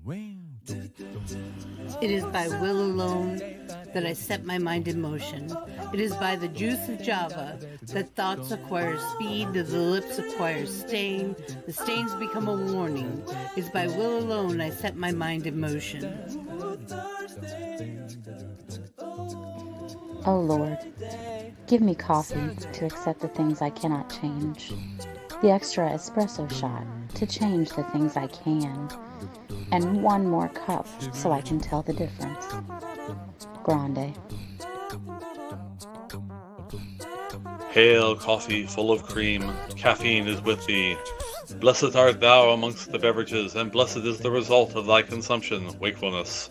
It is by will alone that I set my mind in motion. It is by the juice of Java that thoughts acquire speed, that the lips acquire stain, the stains become a warning. It is by will alone I set my mind in motion. Oh Lord, give me coffee to accept the things I cannot change, the extra espresso shot to change the things I can, and one more cup so I can tell the difference. Grande. Hail, coffee full of cream, caffeine is with thee. Blessed art thou amongst the beverages, and blessed is the result of thy consumption, wakefulness.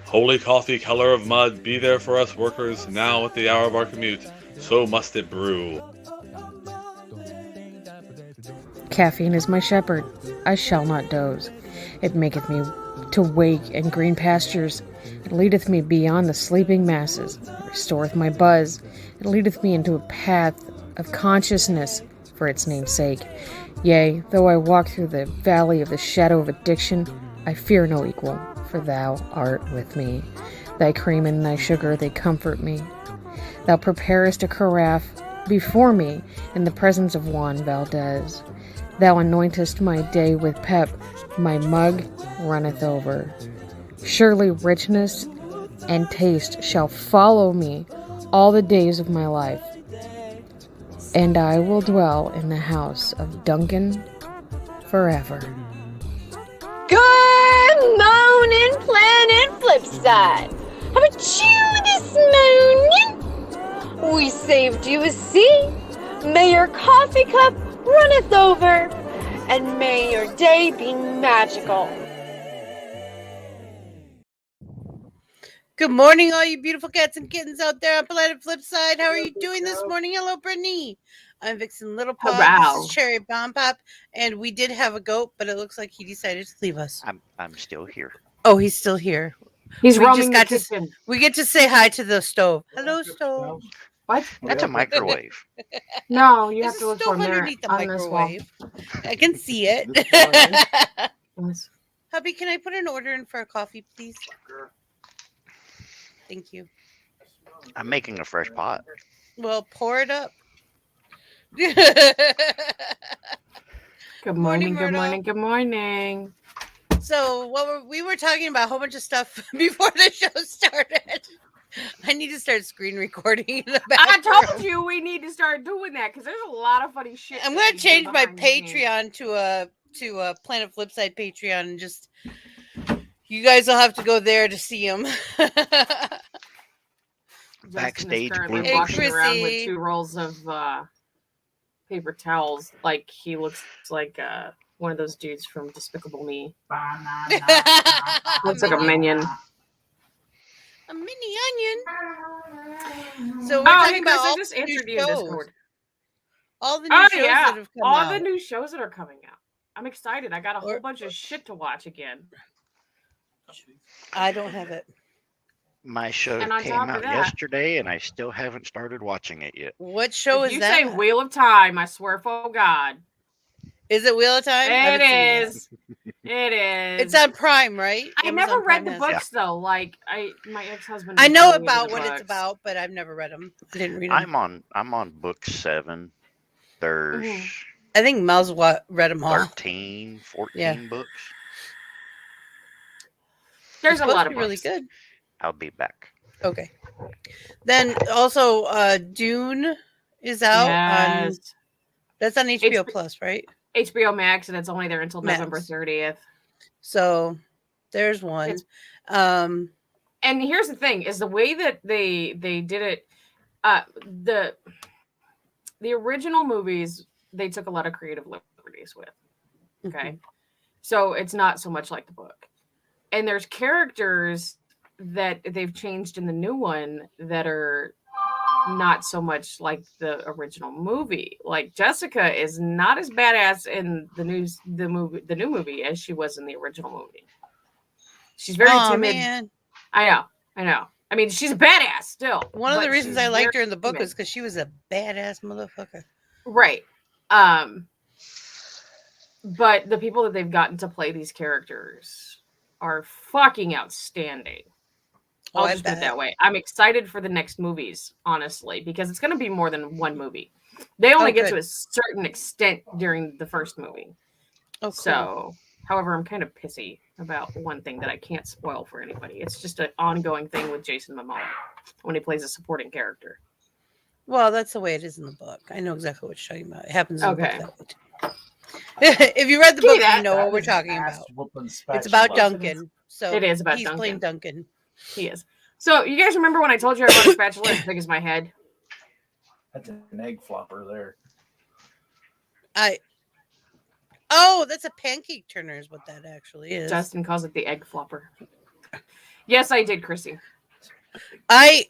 Holy coffee, color of mud, be there for us workers, now at the hour of our commute, so must it brew. Caffeine is my shepherd, I shall not doze. It maketh me to wake in green pastures. It leadeth me beyond the sleeping masses. It restoreth my buzz. It leadeth me into a path of consciousness for its name's sake. Yea, though I walk through the valley of the shadow of addiction, I fear no equal, for thou art with me. Thy cream and thy sugar, they comfort me. Thou preparest a carafe before me in the presence of Juan Valdez. Thou anointest my day with pep, my mug runneth over. Surely richness and taste shall follow me all the days of my life, and I will dwell in the house of Duncan forever. Good morning, Planet Flipside. How about you this morning? We saved you a seat. May your coffee cup runneth over, and may your day be magical. Good morning, all you beautiful cats and kittens out there on Planet Flipside. How are you doing this morning? Hello, Brittany. I'm Vixen Little Pop. This is Cherry Bomb Pop, and we did have a goat, but it looks like he decided to leave us. I'm still here. Oh, he's still here. He's roaming the kitchen. We get to say hi to the stove. Hello, stove. What? That's a microwave. No, you have There's to a look stove from there underneath the on this wall. microwave. I can see it. Yes. Hubby, can I put an order in for a coffee, please? Thank you. I'm making a fresh pot. Well, pour it up. Good morning, good morning, good morning. So we were talking about a whole bunch of stuff before the show started. I need to start screen recording in the background. I told you we need to start doing that because there's a lot of funny shit. I'm going to change my Patreon to a Planet Flipside Patreon, and just you guys will have to go there to see them. Backstage currently walking around with 2 rolls of paper towels, like he looks like one of those dudes from Despicable Me. Looks like a minion. A mini onion. So we're talking about all just the answered new you in shows. Discord. All the new shows that have come out. All the new shows that are coming out. I'm excited. I got a whole bunch of shit to watch again. I don't have it. My show came out yesterday, and I still haven't started watching it yet. What show is that? You say Wheel of Time, I swear for God. Is it Wheel of Time? It is. It is. It's on Prime, right? I never read the books though. Like my ex-husband. I know about what it's about, but I've never read them. I didn't read them. I'm on book 7. There's I think Mel's read them all. 13, 14 books. There's a lot of really good. I'll be back. Okay. Then also Dune is out. Yes. That's on HBO Plus, right? HBO Max, and it's only there until November 30th. So there's one. And here's the thing: is the way that they did it. The original movies, they took a lot of creative liberties with. Okay, so it's not so much like the book. And there's characters that they've changed in the new one that are not so much like the original movie. Like Jessica is not as badass in the new movie as she was in the original movie. She's very timid. Man. I know. I mean, she's a badass still. One of the reasons I liked her in the book was because she was a badass motherfucker. Right. But the people that they've gotten to play these characters are fucking outstanding. I'll just put it that way. I'm excited for the next movies, honestly, because it's going to be more than one movie. They only get to a certain extent during the first movie. Oh, cool. So, however, I'm kind of pissy about one thing that I can't spoil for anybody. It's just an ongoing thing with Jason Momoa when he plays a supporting character. Well, that's the way it is in the book. I know exactly what you're talking about. It happens in the book that way too. If you read the book, you know what we're talking about. It's about Duncan. So it is about he's Duncan. playing Duncan. He is. So you guys remember when I told you I bought a spatula as big as my head? That's an egg flopper there. Oh, that's a pancake turner is what that actually is. Justin calls it the egg flopper. Yes, I did, Chrissy. I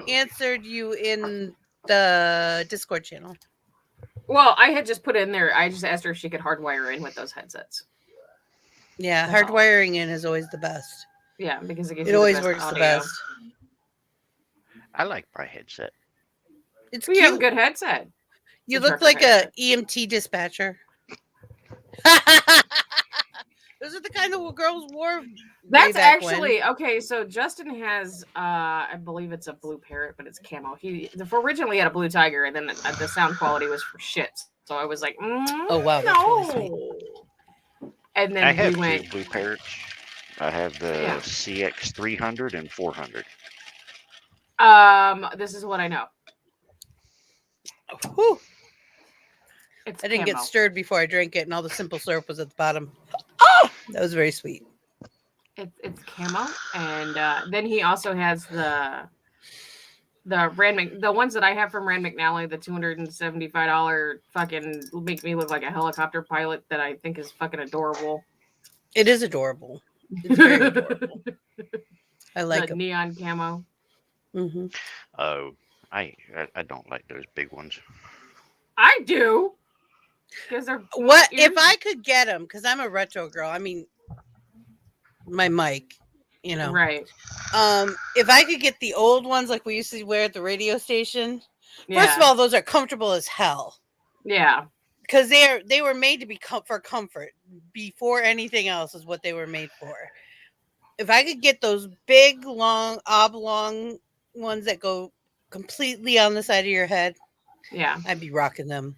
answered you in the Discord channel. Well, I had just put it in there. I just asked her if she could hardwire in with those headsets. Yeah, hardwiring in is always the best. Yeah, because it always works the best. I like my headset. We have a good headset. You look like a EMT dispatcher. Those are the kind of girls wore. That's actually okay. So Justin has, I believe it's a blue parrot, but it's camo. He originally had a blue tiger, and then the sound quality was for shit. So I was like, oh wow, that's really sweet. And then I have two blue parrots. I have the CX 300 and 400. This is what I know. Whew. I didn't get stirred before I drank it, and all the simple syrup was at the bottom. That was very sweet. It's camo, and then he also has the ones that I have from Rand McNally, the $275 fucking make me look like a helicopter pilot that I think is fucking adorable. It is adorable. It's very adorable. I like the neon camo. Mm-hmm. Oh, I don't like those big ones. I do. Because they're what if I could get them? Because I'm a retro girl. I mean, my mic, right? If I could get the old ones like we used to wear at the radio station, first of all, those are comfortable as hell. Yeah, because they were made to be for comfort before anything else is what they were made for. If I could get those big, long, oblong ones that go completely on the side of your head, I'd be rocking them.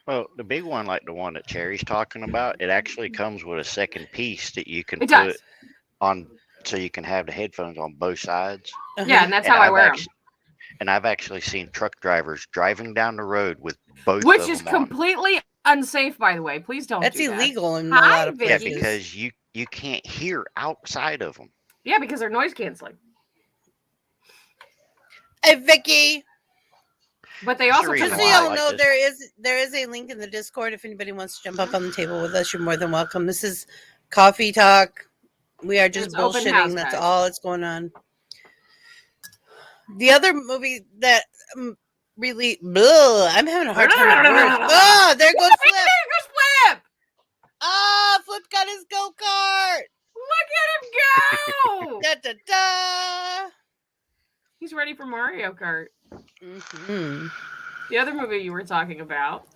Well, the big one, like the one that Cherry's talking about, it actually comes with a second piece that you can put on, so you can have the headphones on both sides. Yeah, and that's how I wear them. And I've actually seen truck drivers driving down the road with both. Which is completely unsafe, by the way. Please don't. That's do that. illegal in a lot of places. Yeah, because you can't hear outside of them. Yeah, because they're noise canceling. Hey, Vicky. But they also just so y'all know, there is a link in the Discord. If anybody wants to jump up on the table with us, you're more than welcome. This is Coffee Talk. We are just bullshitting. That's all that's going on. The other movie that really, I'm having a hard time. Oh, there goes Flip. Oh, Flip got his go-kart. Look at him go. Da, da, da. He's ready for Mario Kart. Mm-hmm. The other movie you were talking about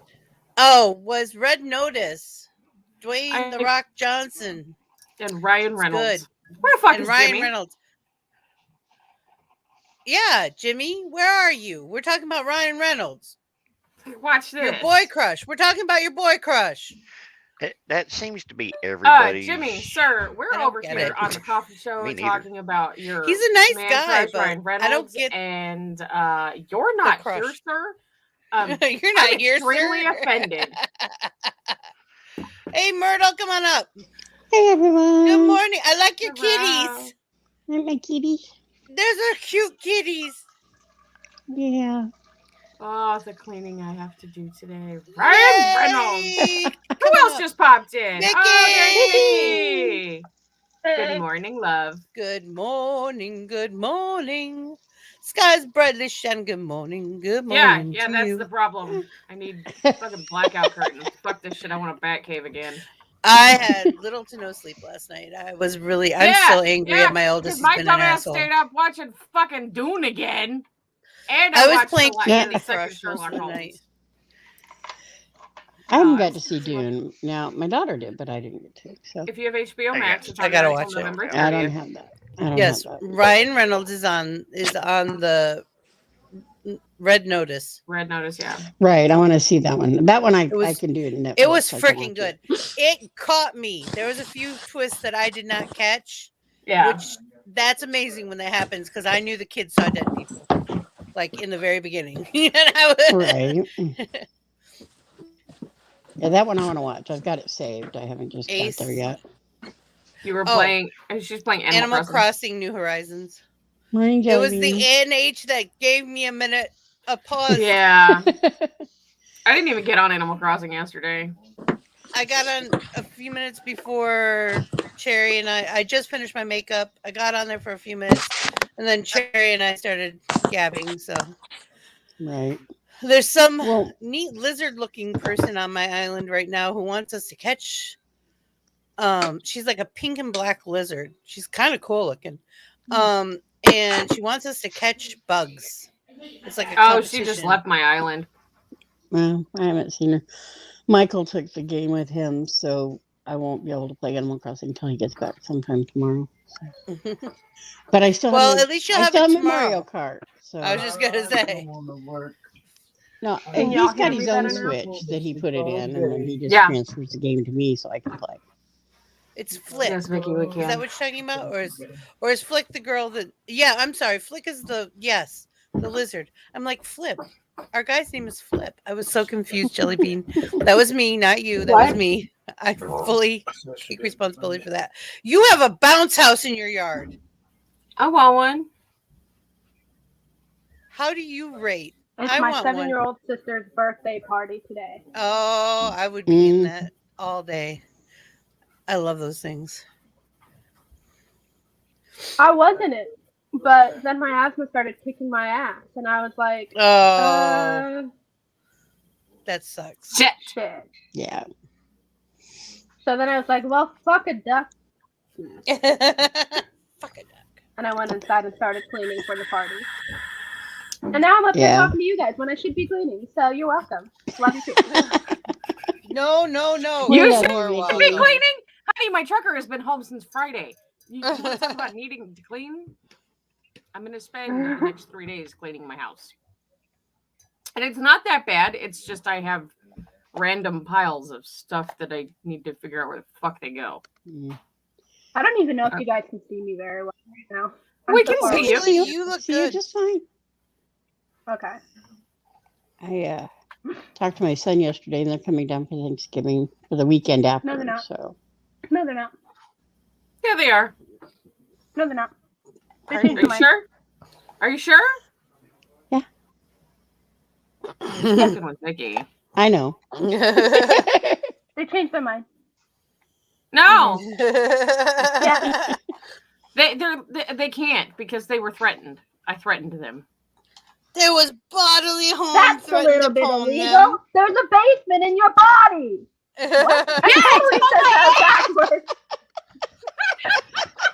was Red Notice. Dwayne The Rock Johnson and Ryan Reynolds. Where the fuck is Ryan Jimmy? Reynolds? Yeah, Jimmy, where are you? We're talking about Ryan Reynolds. Watch this. Your boy crush. We're talking about your boy crush. That seems to be everybody. Jimmy, sir, we're over here on the coffee show talking about your. He's a nice guy, but Ryan Reynolds, I don't get. And you're not here, sir. You're not I'm here, extremely offended. Hey, Myrtle, come on up. Hey, everyone. Good morning. I like your kitties. I like kitties. Those are cute kitties. Yeah. Oh, the cleaning I have to do today. Ryan Reynolds. Who else just popped in? Vicky. Oh, there's Vicky. Good morning, love. Good morning. Good morning. Sky's brightly shining. Good morning. Good morning. Yeah, that's the problem. I need fucking blackout curtains. Fuck this shit. I want a bat cave again. I had little to no sleep last night. I'm still angry at my oldest. My dumbass stayed up watching fucking Dune again. And I was playing Candy Crush last night. I haven't got to see Dune. Now, my daughter did, but I didn't get to. So If you have HBO Max, it's I on gotta there watch until it. November 30th. I don't have that. I don't Yes, have that. Ryan Reynolds is on the Red Notice. Red Notice, yeah. Right, I want to see that one. That one I can do it in Netflix. It was I can freaking watch good. it. It caught me. There was a few twists that I did not catch. Yeah. Which that's amazing when that happens because I knew the kids saw dead people, like in the very beginning. Right. Yeah, that one I want to watch. I've got it saved. I haven't just got there yet. You were playing. She's playing Animal Crossing New Horizons. Morning, it was the Jellybean. NH that gave me a pause. Yeah. I didn't even get on Animal Crossing yesterday. I got on a few minutes before Cherry and I just finished my makeup. I got on there for a few minutes, and then Cherry and I started gabbing. So, right. There's some neat lizard-looking person on my island right now who wants us to catch. She's like a pink and black lizard. She's kind of cool looking. And she wants us to catch bugs. It's like a she just left my island. Well, I haven't seen her. Michael took the game with him, so I won't be able to play Animal Crossing until he gets back sometime tomorrow. So. But I still have at least you'll have it tomorrow. Mario Kart. So I was just gonna say. No, he's got his own Switch that he put it in, and then he just transfers the game to me so I can play. It's Flick. Yes, Vicky, we can. Is that what you're talking about, or is Flick the girl that? Yeah, I'm sorry. Flick is the lizard. I'm like Flip. Our guy's name is Flip. I was so confused, Jellybean. That was me, not you. That was me. I fully take responsibility for that. You have a bounce house in your yard. I want one. How do you rate? It's my 7-year-old sister's birthday party today. Oh, I would be in that all day. I love those things. I was in it, but then my asthma started kicking my ass, and I was like, that sucks. Shit. Yeah. So then I was like, well, fuck a duck. Fuck a duck. And I went inside and started cleaning for the party. And now I'm up here talking to you guys when I should be cleaning. So you're welcome. Love you too. No. You should be cleaning? Honey, my trucker has been home since Friday. You want to talk about needing to clean? I'm going to spend the next 3 days cleaning my house. And it's not that bad. It's just I have random piles of stuff that I need to figure out where the fuck they go. I don't even know if you guys can see me very well right now. We can see you. You look good. Just fine. Okay. I talked to my son yesterday, and they're coming down for Thanksgiving for the weekend after. No, they're not. So. No, they're not. Yeah, they are. No, they're not. Are you sure? Are you sure? Yeah. Fucking with Vicky. I know. They changed their mind. No. Yeah. They can't because they were threatened. I threatened them. There was bodily harm. That's a little bit illegal. There's a basement in your body. What? I totally said that backwards.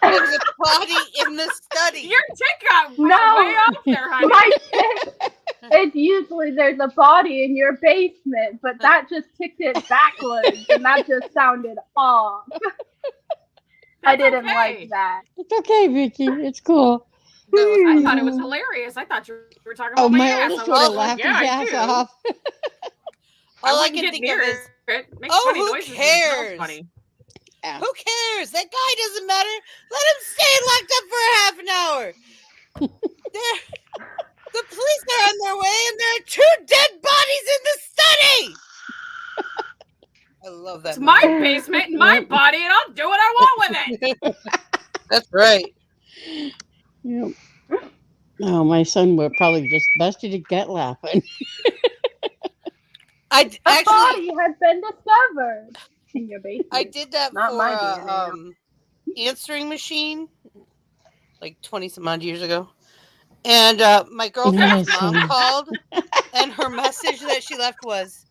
There's a body in the study. Your tick got way up there, honey. My tick. It's usually there's a body in your basement, but that just ticked it backwards, and that just sounded off. I didn't like that. It's okay, Vicky. It's cool. No, I thought it was hilarious. I thought you were talking about my ass. oldest daughter laughed his ass off. All I can think of is, who cares? Funny. Yeah. Who cares? That guy doesn't matter. Let him stay locked up for a half an hour. The police are on their way, and there are 2 dead bodies in the study. I love that. It's my basement and my body, and I'll do what I want with it. That's right. Yep. Oh, my son would probably just busted his gut laughing. A body has been discovered in your basement. I did that Not for my answering machine like 20 some odd years ago. And my girlfriend's mom called, and her message that she left was,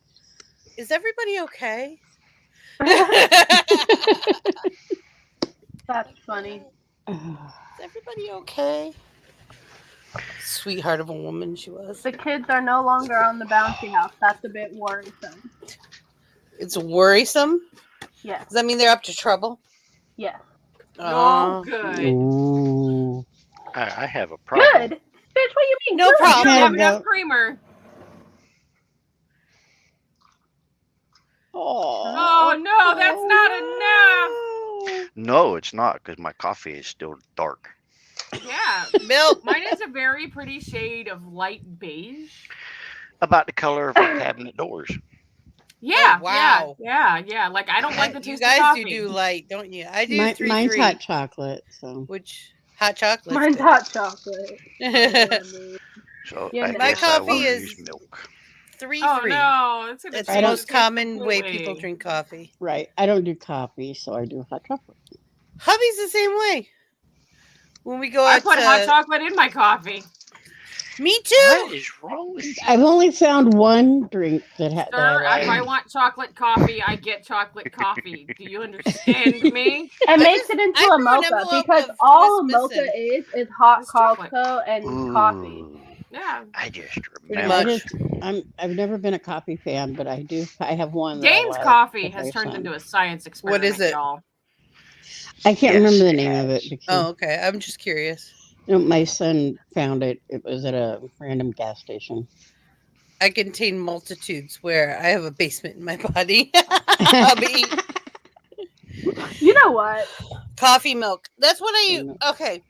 "Is everybody okay?" That's funny. Is everybody okay? Sweetheart of a woman she was. The kids are no longer on the bouncy house. That's a bit worrisome. It's worrisome? Yes. Does that mean they're up to trouble? Yes. Oh, good. Ooh. I have a problem. Good. Bitch, what you mean? No good? You don't problem. have enough creamer. Oh no, that's not enough. No, it's not, because my coffee is still dark. Yeah. Milk. Mine is a very pretty shade of light beige. About the color of our cabinet doors. Yeah. Oh, wow. Yeah. Like I don't like the You taste guys of coffee. do light, don't you? I do Mine's 3-3. hot chocolate. So Which hot chocolate? Mine's hot chocolate. So Yeah, I no. My guess I will coffee is use milk. 3-3. Oh no, it's gonna It's taste the most common completely. way people drink coffee. right, I don't do coffee, so I do hot chocolate. Hubby's the same way. When we go I out put hot chocolate in my coffee. Me too. What is wrong with you? I've only found one drink that had Sir, that. if I want chocolate coffee, I get chocolate coffee. Do you understand me? It makes it into a mocha because all a mocha is hot cocoa and coffee. Yeah. I just I remember. I've never been a coffee fan, but I have one. that I Gaines like Coffee that has I turned found. into a science experiment. What is it? Y'all. I can't Yes, remember the it name of it. has. Because, Oh, okay. I'm just curious. my son found it. It was at a random gas station. I contain multitudes where I have a basement in my body. Hubby. You know what? Coffee milk. That's what I use. Okay.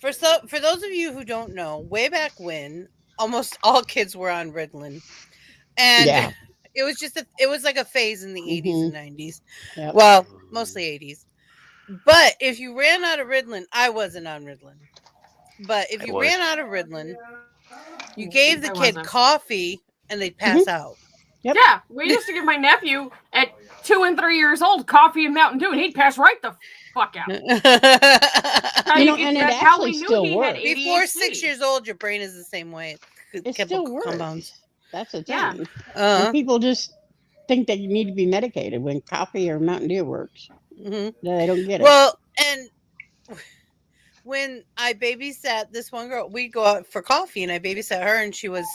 For those of you who don't know, way back when, almost all kids were on Ritalin, and Yeah. it was like a phase in the 80s and 90s. Yep. Well, mostly 80s. But if you ran out of Ritalin, I wasn't on Ritalin. But if you ran out of Ritalin, you gave the I kid wasn't. coffee and they'd pass out. Yep. Yeah, we used to give my nephew at 2 and 3 years old coffee and Mountain Dew, and he'd pass right the fuck out. And it That's how actually we knew still he had works. Before ADHD. 6 years old, your brain is the same way. It Chemical still works. compounds. That's the thing. Yeah. And people just think that you need to be medicated when coffee or Mountain Dew works. Mm-hmm. No, they don't get it. Well, and when I babysat this one girl, we'd go out for coffee, and I babysat her, and she was,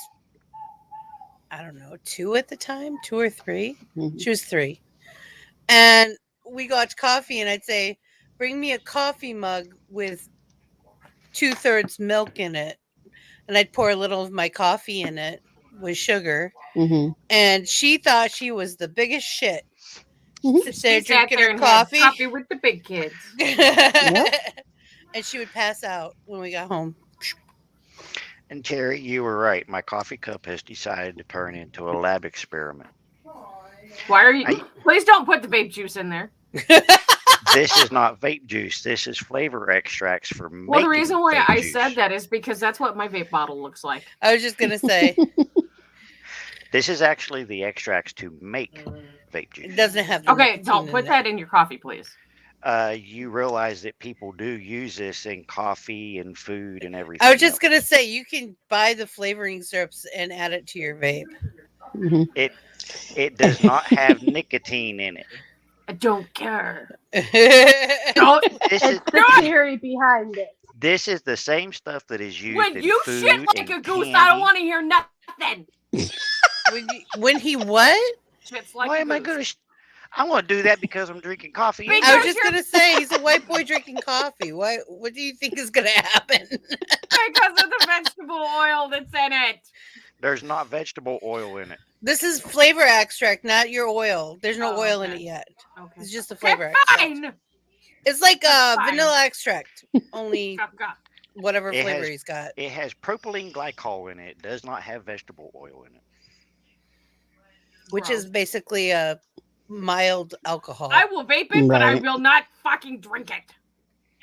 I don't know, 2 at the time, 2 or 3. Mhm. She was 3. And we got coffee, and I'd say, bring me a coffee mug with 2/3 milk in it. And I'd pour a little of my coffee in it with sugar. Mhm. And she thought she was the biggest shit. Mhm. Sits there She sat drinking there her and had coffee. coffee with the big kids. And she would pass out when we got home. And Terry, you were right. My coffee cup has decided to turn into a lab experiment. Why are you? Please don't put the vape juice in there. This is not vape juice. This is flavor extracts for making Well, the reason why vape I juice. said that is because that's what my vape bottle looks like. I was just going to say, This is actually the extracts to make vape juice. it doesn't have the Okay, nicotine don't in put it. that in your coffee, please. You realize that people do use this in coffee and food and everything. I was just else. going to say, you can buy the flavoring syrups and add it to your vape. Mhm. It does not have nicotine in it. I don't care. This is It's the theory behind it. this is the same stuff that is used When in you food shit like and a goose, candy. I don't want to hear nothing. when he what? Shit's like Why a am I goose. going to? I want to do that because I'm drinking coffee. Because I was just you're- going to say, he's a white boy drinking coffee. What do you think is going to happen? Because of the vegetable oil that's in it. There's not vegetable oil in it. This is flavor extract, not your oil. There's no Oh, oil in okay. it yet. Okay. It's just a Okay, flavor extract. fine. It's like That's fine. vanilla extract, only God. whatever It flavor has- he's got. It has propylene glycol in it. It does not have vegetable oil in it. Which is basically a mild alcohol. I will vape it, but I Right. will not fucking drink it.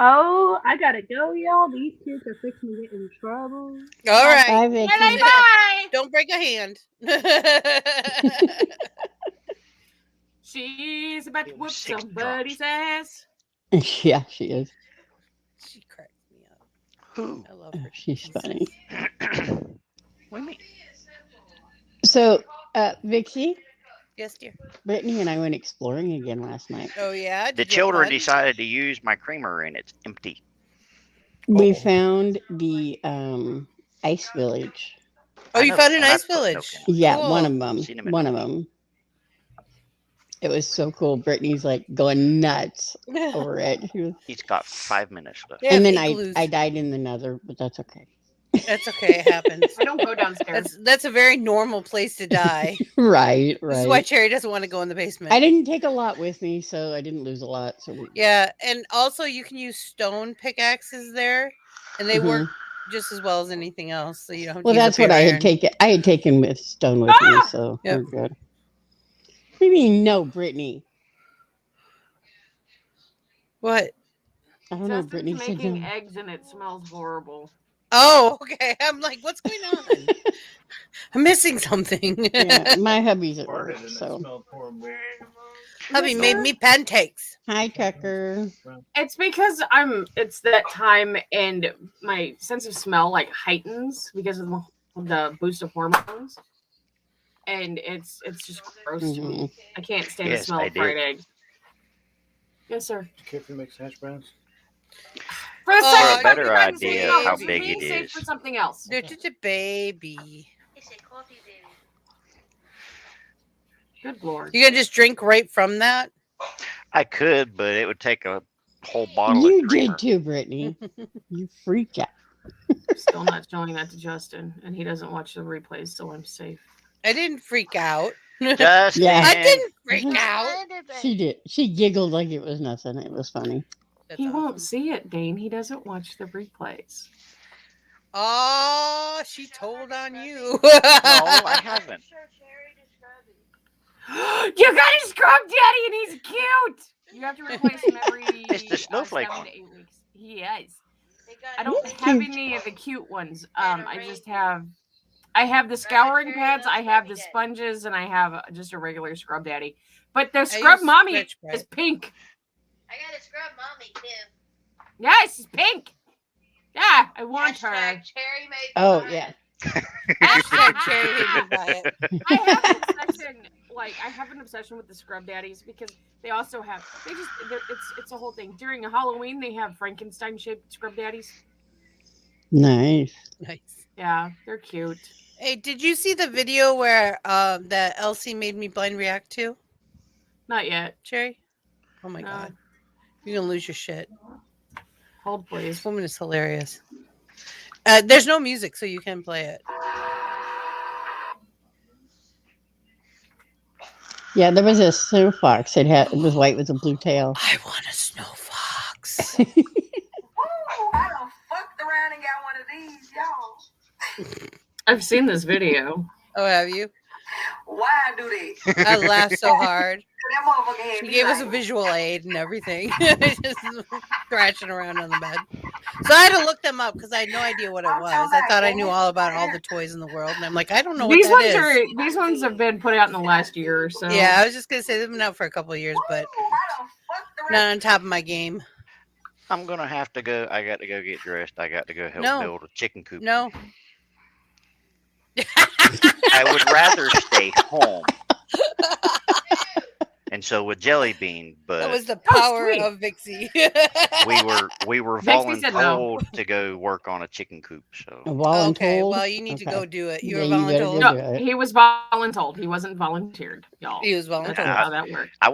Oh, I gotta go, y'all. These kids are fixing to get in trouble. All right. Bye, Vicky. Bye bye. Don't break a hand. She's about to whoop 6 somebody's ass. Yeah, she is. She cracks me up. Who? I love her. She's funny. What do you mean? So, Vixie, Yes, dear. Brittany and I went exploring again last night. Oh, yeah? The Did you have children fun? decided to use my creamer and it's empty. We Oh. found the ice village. Oh, you know, found an and I ice put milk village. in it. Yeah, Cool. one of them. Seen 'em in One the of them. It was so cool. Brittany's like going nuts over it. He's got 5 minutes left. Yeah, And then igloos. I died in the nether, but that's okay. That's okay. It happens. I don't go downstairs. That's a very normal place to die. Right. This is why Cherry doesn't want to go in the basement. I didn't take a lot with me, so I didn't lose a lot. So Yeah, and also you can use stone pickaxes there, and they work just as well as anything else. So you don't. Have to well, use a that's what big I had iron. taken. I had taken with stone with me, so Yep. we're good. What do you mean, no, Brittany? What? I don't know. Justin's Brittany said making no. eggs and it smells horrible. Oh, okay. I'm like, what's going on? I'm missing something. Yeah, my hubby's at work, so. Hubby made me pancakes. Hi, Tucker. It's because it's that time and my sense of smell like heightens because of the boost of hormones. And it's just gross to me. I can't stand the smell of fried egg. Yes, sir. Do you care if you make hash browns? For a better idea of how big it is. For something else. They're just a baby. Good Lord. You gonna just drink right from that? I could, but it would take a whole bottle You of creamer. did too, Brittany. You freak out. Still not showing that to Justin, and he doesn't watch the replays, so I'm safe. I didn't freak out. Justin. Yeah. I didn't freak out. She did. She giggled like it was nothing. It was funny. He won't see it, Dane. He doesn't watch the replays. Oh, she told on you. No, I haven't. You got a scrub daddy and he's cute. You have to replace him every It's the snowflake 7 one. to 8 weeks. He is. I don't have any of the cute ones. I have the scouring pads, I have the sponges, and I have just a regular scrub daddy. But the scrub use mommy Stretch Brite. is pink. I got a scrub mommy too. Yes, it's pink. Yeah, I want her. Cherry made Oh, mine. yeah. Hashtag Cherry made me buy it. I have an obsession with the scrub daddies because they also have it's a whole thing. During Halloween they have Frankenstein shaped scrub daddies. Nice. Nice. Yeah, they're cute. Hey, did you see the video where that Elsie made me blind react to? Not yet. Cherry? Oh my god. You're gonna lose your shit. Hold please. This woman is hilarious. There's no music, so you can play it. Yeah, there was a snow fox. It was white with a blue tail. I want a snow fox. I done fucked around and got one of these, y'all. I've seen this video. Oh, have you? Why do they? I laughed so hard. That motherfucker had She me gave us a like- visual aid and everything. Just thrashing around on the bed. So I had to look them up because I had no idea what it was. I thought I knew all about all the toys in the world, and I'm like, I don't know what These that ones is. these ones have been put out in the last year or so. Yeah, I was just gonna say they've been out for a couple of years, but not on top of my game. I'm gonna have to go. I got to go get dressed. I got to go help No. build a chicken coop. No. I would rather stay home. And so would Jelly Bean, but That was the power of Vixie. we were Vixie said no. voluntold to go work on a chicken coop. So Okay, well, you need to go do it. You were voluntold. No, he was voluntold. He wasn't volunteered, y'all. He was voluntold. That's how that worked. I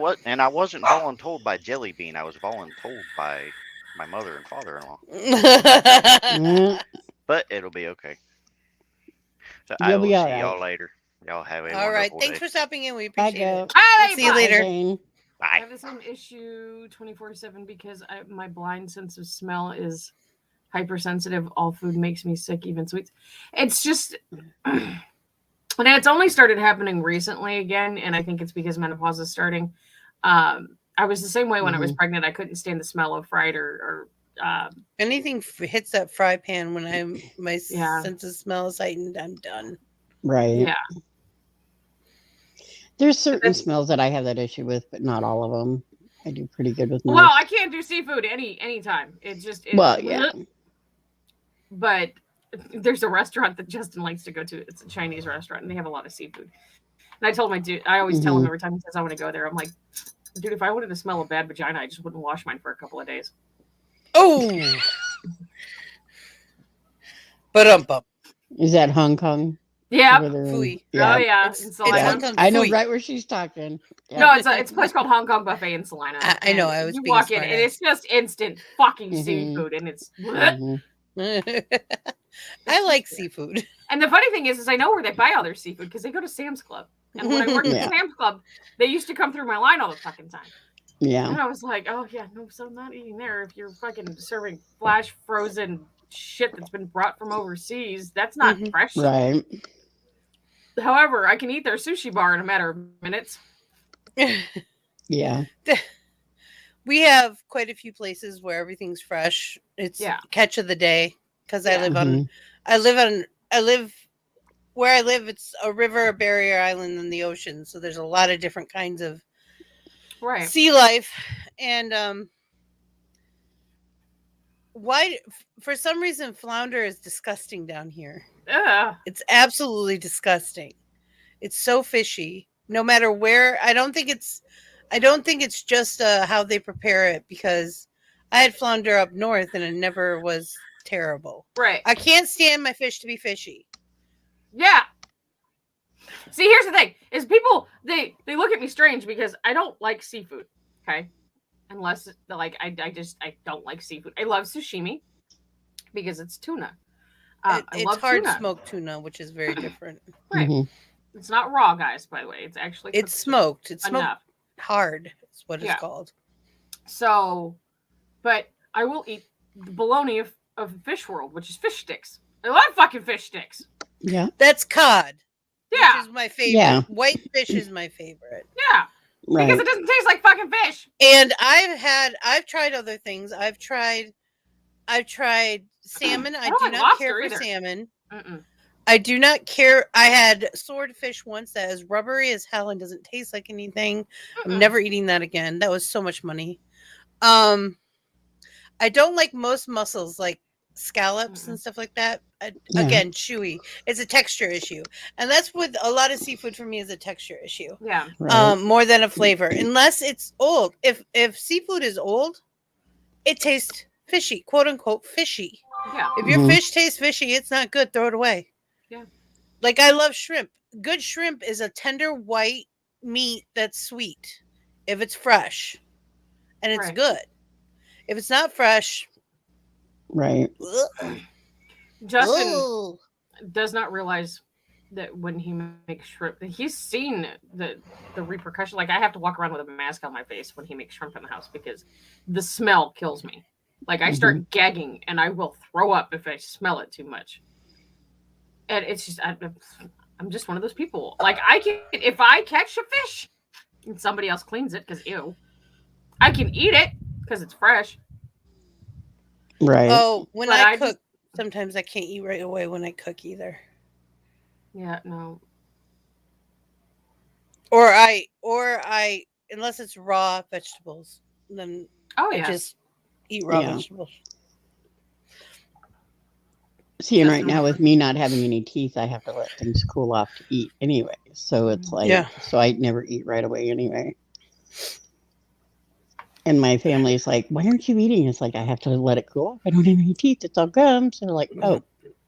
wasn't voluntold by Jelly Bean. I was voluntold by my mother and father-in-law. But it'll be okay. So I You'll will be see all right. y'all later. Y'all have a All right. wonderful Thanks day. for stopping in. We appreciate it. Bye. See you later. I have the same issue 24/7 because my blind sense of smell is hypersensitive. All food makes me sick, even sweets. It's just, and it's only started happening recently again, and I think it's because menopause is starting. I was the same way when I was pregnant. I couldn't stand the smell of fried or anything hits that fry pan when my sense of smell is heightened, I'm done. Right. Yeah. There's certain smells that I have that issue with, but not all of them. I do pretty good with most. Well, I can't do seafood anytime. It's just yeah. But there's a restaurant that Justin likes to go to. It's a Chinese restaurant, and they have a lot of seafood. And I told my dude, I always tell him every time he says I want to go there, I'm like, dude, if I wanted to smell a bad vagina, I just wouldn't wash mine for a couple of days. Oh, but Is that Hong Kong? Yeah. Fui. Oh yeah. It's In Salina. Hong Kong I know Fui. right where she's talking. Yeah. No, it's a place called Hong Kong Buffet in Salina. I know. I was You being walk in smart and it's just instant fucking seafood, and it's. I like seafood. And the funny thing is I know where they buy all their seafood because they go to Sam's Club. And when I worked Yeah. at Sam's Club, they used to come through my line all the fucking time. Yeah. And I was like, oh yeah, no, so I'm not eating there if you're fucking serving flash frozen shit that's been brought from overseas. That's not fresh. Right. However, I can eat their sushi bar in a matter of minutes. Yeah. We have quite a few places where everything's fresh. It's catch of the day because I live where I live. It's a river, a barrier island, and the ocean. So there's a lot of different kinds of sea life. And why, for some reason, flounder is disgusting down here. It's absolutely disgusting. It's so fishy. No matter where, I don't think it's just how they prepare it, because I had flounder up north and it never was terrible. Right. I can't stand my fish to be fishy. Yeah. See, here's the thing: is people they look at me strange because I don't like seafood. Okay, unless like I don't like seafood. I love sashimi because it's tuna. It's love hard tuna. smoked tuna, which is very different. Right. It's not raw, guys. By the way, it's actually it's smoked. It's smoked enough. hard. Is what it's called. So, but I will eat the bologna of fish world, which is fish sticks. I love fucking fish sticks. Yeah. That's cod. Yeah. Which is my favorite. Yeah. White fish is my favorite. Yeah. Right. Because it doesn't taste like fucking fish. And I've tried other things. I've tried salmon. I do like not lobster care for either. salmon. Mm-mm. I do not care. I had swordfish once that is rubbery as hell and doesn't taste like anything. I'm never eating that again. That was so much money. I don't like most mussels, like scallops and stuff like that. Again, chewy. It's a texture issue, and that's with a lot of seafood for me is a texture issue. Yeah. Right. More than a flavor, unless it's old. If seafood is old, it tastes fishy, quote unquote fishy. Yeah. If your fish tastes fishy, it's not good. Throw it away. Yeah. Like I love shrimp. Good shrimp is a tender white meat that's sweet if it's fresh, and it's good. If it's not fresh, right. Justin does not realize that when he makes shrimp, he's seen the repercussion. Like I have to walk around with a mask on my face when he makes shrimp in the house because the smell kills me. Like I start gagging and I will throw up if I smell it too much. And it's just I'm just one of those people. Like if I catch a fish and somebody else cleans it because ew, I can eat it because it's fresh. Right. Oh, when I cook, sometimes I can't eat right away when I cook either. Yeah, no. Or I unless it's raw vegetables, then I just eat raw vegetables. See, and right now with me not having any teeth, I have to let things cool off to eat anyway. So it's like, so I never eat right away anyway. And my family's like, why aren't you eating? It's like, I have to let it cool off. I don't have any teeth. It's all gums. So they're like, oh.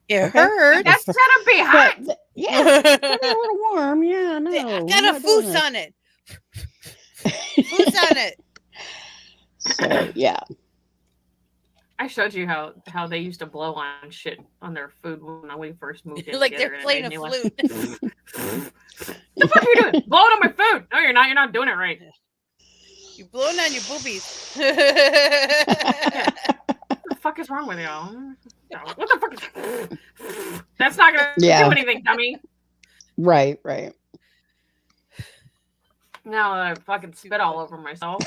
It hurts. That's gotta be hot. Yeah, it's gonna be a little warm. Yeah, no. I got a foos on it. Foos on it. So, yeah. I showed you how they used to blow on shit on their food when we first moved in. Like they're playing a flute. The fuck are you doing? Blowing on my food. No, you're not. You're not doing it right. You're blowing on your boobies. What the fuck is wrong with y'all? What the fuck is... That's not gonna do anything, dummy. Right. Now I fucking spit all over myself.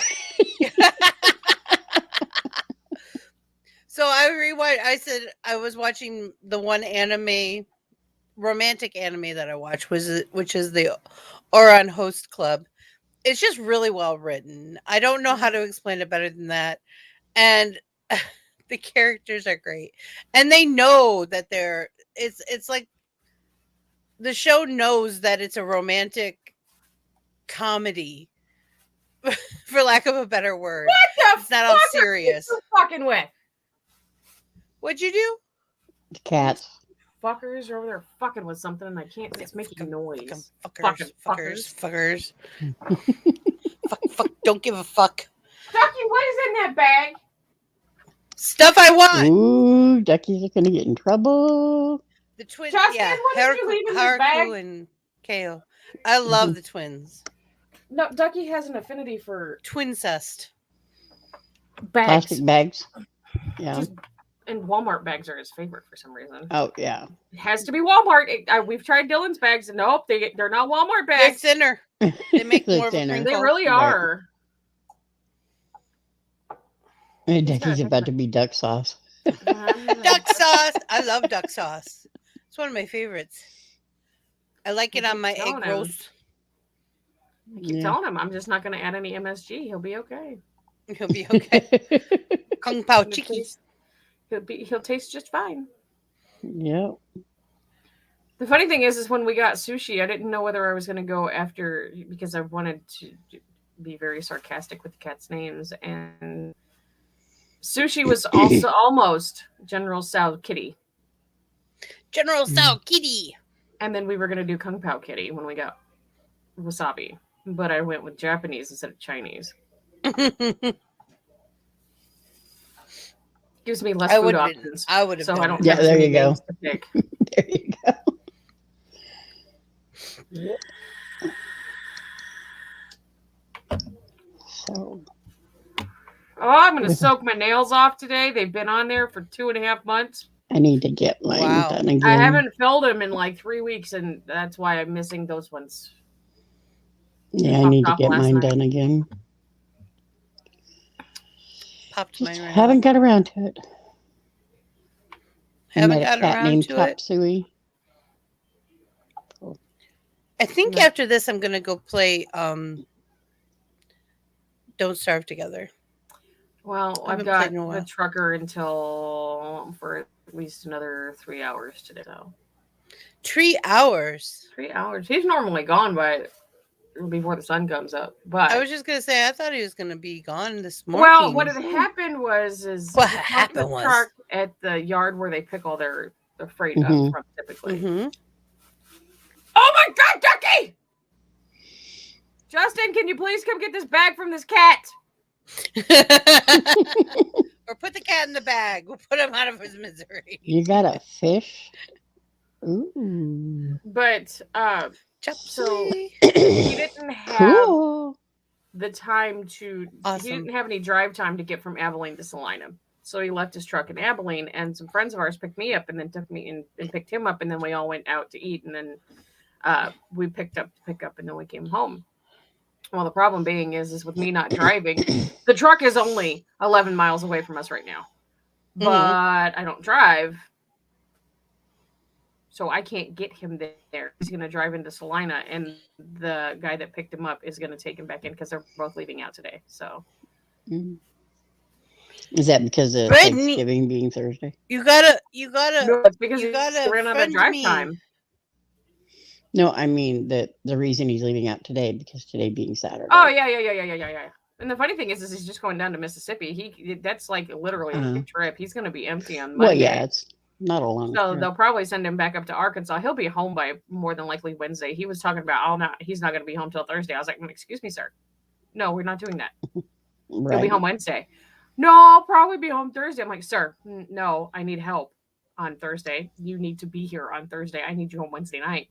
So I rewind. I said I was watching the one romantic anime that I watched, which is the Oran Host Club. It's just really well written. I don't know how to explain it better than that. And the characters are great. And they know that it's like the show knows that it's a romantic comedy, for lack of a better word. What the It's not all fuck serious. Are you fucking with? What'd you do? Cats. fuckers are over there fucking with something, and I can't. It's making noise. Fuckers. Fuck. Don't give a fuck. Ducky, what is in that bag? Stuff I want. Ooh, duckies are gonna get in trouble. The twins. Justin, Yeah, what did you leave in this bag? Haruko and Kale. I love the twins. No, Ducky has an affinity for twincest bags. Plastic bags. Yeah. And Walmart bags are his favorite for some reason. Oh yeah. It has to be Walmart. We've tried Dylan's bags, and nope, they're not Walmart bags. They're thinner. They make more of a They crinkle. really are. And Ducky's about to be duck sauce. Duck sauce. I love duck sauce. It's one of my favorites. I like it on my egg roast. I keep telling him I'm just not going to add any MSG. He'll be okay. He'll be okay. Kung Pao Chiki. He'll taste just fine. Yep. The funny thing is when we got sushi, I didn't know whether I was going to go after, because I wanted to be very sarcastic with the cats' names, and sushi was also almost General Sao Kitty. General Sao Kitty. And then we were going to do Kung Pao Kitty when we got wasabi, but I went with Japanese instead of Chinese. Gives me less food options. I would have. So I don't. Yeah, have there too you many go. names to pick. There you go. So. Oh, I'm going to soak my nails off today. They've been on there for 2.5 months. I need to get mine done again. I haven't filled them in like 3 weeks, and that's why I'm missing those ones. Yeah, I need to get mine done again. Popped mine right Haven't got around to it. Haven't met got a cat around named to Chop it. Suey. I think after this, I'm gonna go play Don't Starve Together. Well, I I've haven't got played in a while. the trucker until for at least another 3 hours today. So 3 hours. 3 hours. He's normally gone by before the sun comes up. But I was just gonna say I thought he was gonna be gone this morning. well, what had happened was What he parked happened the was- truck at the yard where they pick all their freight up Mhm. from typically. Mm-hmm. Oh my God, Ducky! Justin, can you please come get this bag from this cat? Or put the cat in the bag. We'll put him out of his misery. You got a fish? Ooh. But so Chopsy. he didn't have Cool. the time to. Awesome. He didn't have any drive time to get from Abilene to Salina. So he left his truck in Abilene, and some friends of ours picked me up, and then took me and picked him up, and then we all went out to eat, and then we picked up, and then we came home. Well, the problem being is with me not driving, the truck is only 11 miles away from us right now, but I don't drive, so I can't get him there. He's going to drive into Salina, and the guy that picked him up is going to take him back in because they're both leaving out today. So. Mm. Is that because of Brittany- Thanksgiving being Thursday? You gotta. No, it's because you he gotta ran out of friend drive me. time. No, I mean the reason he's leaving out today because today being Saturday. Oh yeah. And the funny thing is he's just going down to Mississippi. That's like literally a trip. He's going to be empty on Monday. Well, yeah, it's not a long. So trip. they'll probably send him back up to Arkansas. He'll be home by more than likely Wednesday. He was talking about he's not going to be home till Thursday. I was like, excuse me, sir. No, we're not doing that. Right. He'll be home Wednesday. No, I'll probably be home Thursday. I'm like, sir, no, I need help on Thursday. You need to be here on Thursday. I need you home Wednesday night.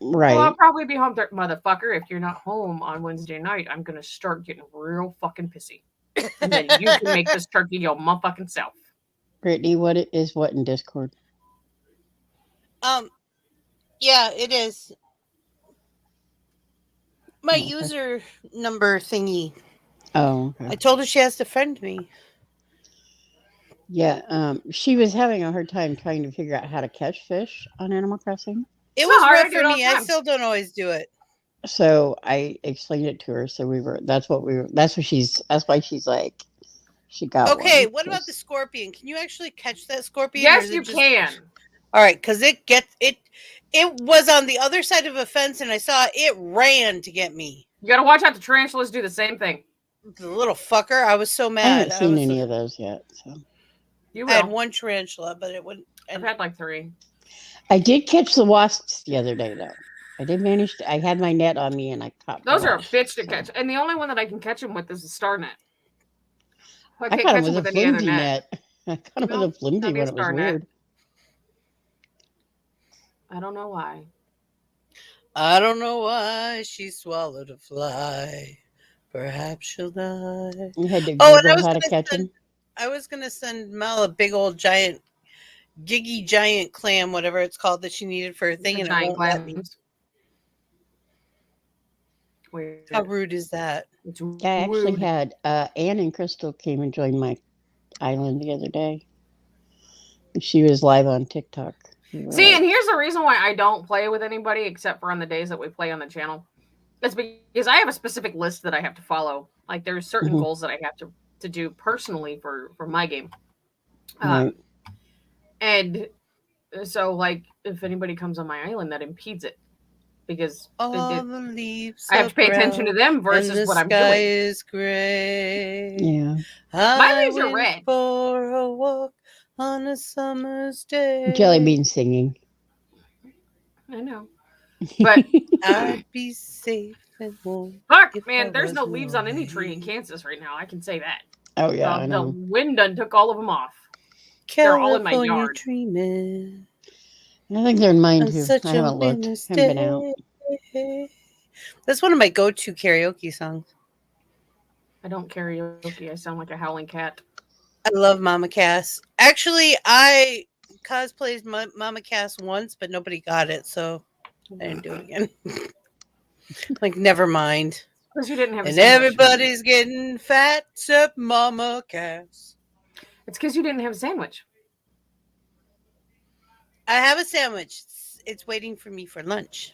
Right. Well, I'll probably be home, motherfucker. If you're not home on Wednesday night, I'm gonna start getting real fucking pissy, and then you can make this turkey your motherfucking self. Brittany, what in Discord? Yeah, it is. My user number thingy. Oh, okay. I told her she has to friend me. Yeah, she was having a hard time trying to figure out how to catch fish on Animal Crossing. It was hard, rough I do it for all me. the I time. still don't always do it. So I explained it to her. So that's why she's like, she got Okay, one, what about 'cause- the scorpion? Can you actually catch that scorpion? or Yes, is it you just- can. All right, because it was on the other side of a fence, and I saw it ran to get me. You gotta watch out. The tarantulas do the same thing. The little fucker. I was so I mad. haven't seen any of those yet. So You I had will. one tarantula, but it wouldn't. I've had like 3. I did catch the wasps the other day, though. I did manage to. I had my net on me, and I caught. Those are a bitch to catch, and the only one that I can catch them with is a star net. I can't caught catch him with them a with any other flimsy net. I caught him with a flimsy one. It was weird. I don't know why. I don't know why she swallowed a fly. Perhaps she'll die. You had to Google how to catch him. I was gonna send Mel a big old giant, giggy giant clam, whatever it's called, that she needed for her thing, and it won't let me. Weird. How rude is that? I actually had Anne and Crystal came and joined my island the other day. She was live on TikTok. See, and here's the reason why I don't play with anybody except for on the days that we play on the channel. It's because I have a specific list that I have to follow. Like there's certain goals that I have to do personally for my game. And so like if anybody comes on my island, that impedes it. Because I have to pay attention to them versus what I'm doing. The sky is gray. Yeah. My leaves are red. For a walk on a summer's day. Jelly Bean singing. I know. But I'd be safe and warm. Fuck, man, there's no leaves on any tree in Kansas right now. I can say that. Oh, yeah. I know. The wind done took all of them off. They're all in my yard. Dreaming. I think they're in mine too. I haven't looked. Haven't been out. That's one of my go-to karaoke songs. I don't karaoke. I sound like a howling cat. I love Mama Cass. Actually, I cosplayed Mama Cass once, but nobody got it, so I didn't do it again. Like, never mind. Because you didn't have. And everybody's getting fat except Mama Cass. It's because you didn't have a sandwich. I have a sandwich. It's waiting for me for lunch.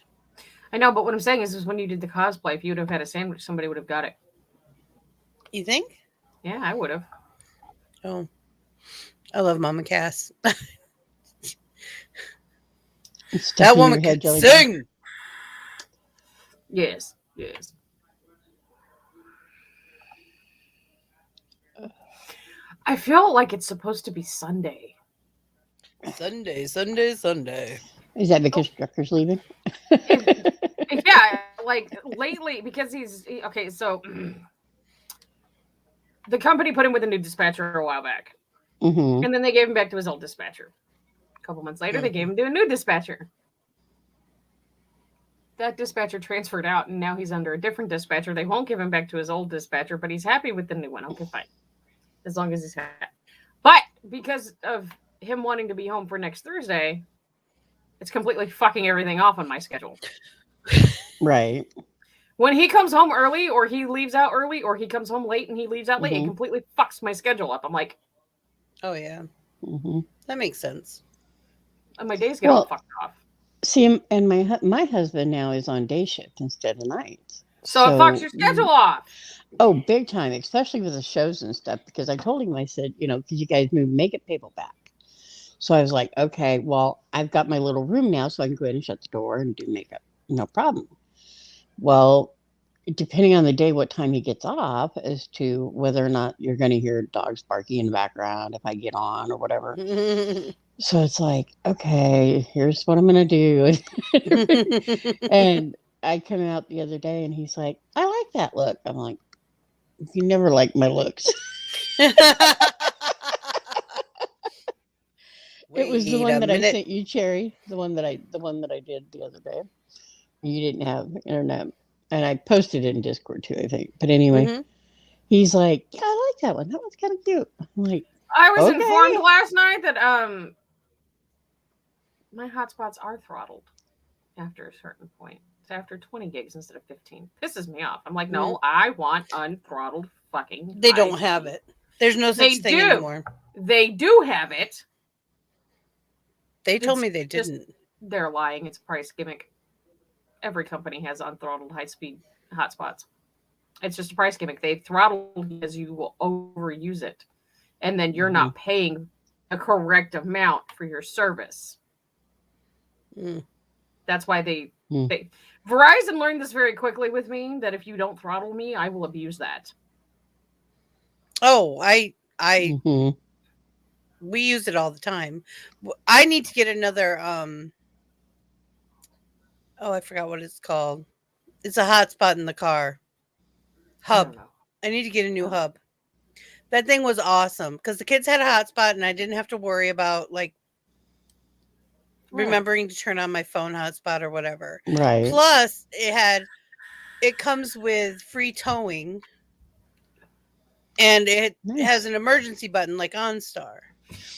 I know, but what I'm saying is when you did the cosplay, if you would have had a sandwich, somebody would have got it. You think? Yeah, I would have. Oh, I love Mama Cass. That woman can sing. Yes, yes. I feel like it's supposed to be Sunday. Sunday, Sunday, Sunday. Is that because Drucker's leaving? Yeah, like lately, because okay, so the company put him with a new dispatcher a while back. Mm-hmm. And then they gave him back to his old dispatcher. A couple months later, they gave him to a new dispatcher. That dispatcher transferred out, and now he's under a different dispatcher. They won't give him back to his old dispatcher, but he's happy with the new one. Okay, fine. As long as he's happy. But because of him wanting to be home for next Thursday, it's completely fucking everything off on my schedule. Right. When he comes home early, or he leaves out early, or he comes home late and he leaves out late, it completely fucks my schedule up. I'm like, oh, yeah. That makes sense. And my days get all fucked off. See, and my husband now is on day shift instead of nights. So it fucks your schedule off. Oh, big time, especially with the shows and stuff, because I told him, I said, because you guys make it people back. So I was like, okay, well, I've got my little room now, so I can go ahead and shut the door and do makeup. No problem. Well, depending on the day, what time he gets off as to whether or not you're going to hear dogs barking in the background if I get on or whatever. So it's like, okay, here's what I'm going to do. And I come out the other day and he's like, I like that look. I'm like, you never liked my looks. It was the one that I sent you, Cherry. The one that I did the other day. You didn't have internet, and I posted it in Discord too, I think. But anyway, he's like, "Yeah, I like that one. That one's kind of cute." I'm like, I was informed last night that my hotspots are throttled after a certain point. It's after 20 gigs instead of 15. Pisses me off. I'm like, no, I want unthrottled fucking. They don't have it. There's no such thing anymore. They do have it. They told me they didn't. They're lying. It's a price gimmick. Every company has unthrottled high-speed hotspots. It's just a price gimmick. They throttle because you will overuse it. And then you're not paying a correct amount for your service. That's why they Verizon learned this very quickly with me, that if you don't throttle me, I will abuse that. Oh, we use it all the time. I need to get another I forgot what it's called. It's a hotspot in the car. Hub. I need to get a new hub. That thing was awesome because the kids had a hotspot and I didn't have to worry about like remembering to turn on my phone hotspot or whatever. Right. Plus, it comes with free towing, and it has an emergency button like OnStar.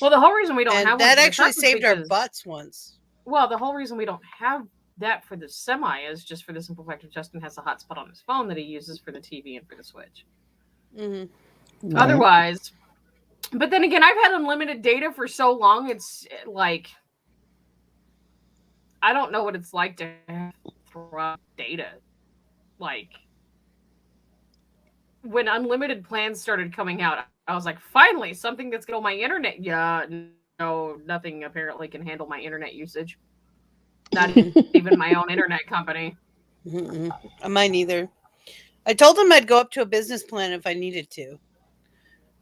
Well, the whole reason we don't have that one actually saved our butts once. Well, the whole reason we don't have that for the semi is just for the simple fact that Justin has a hotspot on his phone that he uses for the TV and for the Switch. Mm-hmm. Right. Otherwise, but then again, I've had unlimited data for so long. It's like I don't know what it's like to throw out data. Like when unlimited plans started coming out, I was like, finally, something that's going to my internet. Yeah, no, nothing apparently can handle my internet usage. Not even my own internet company. Mine either. I told them I'd go up to a business plan if I needed to.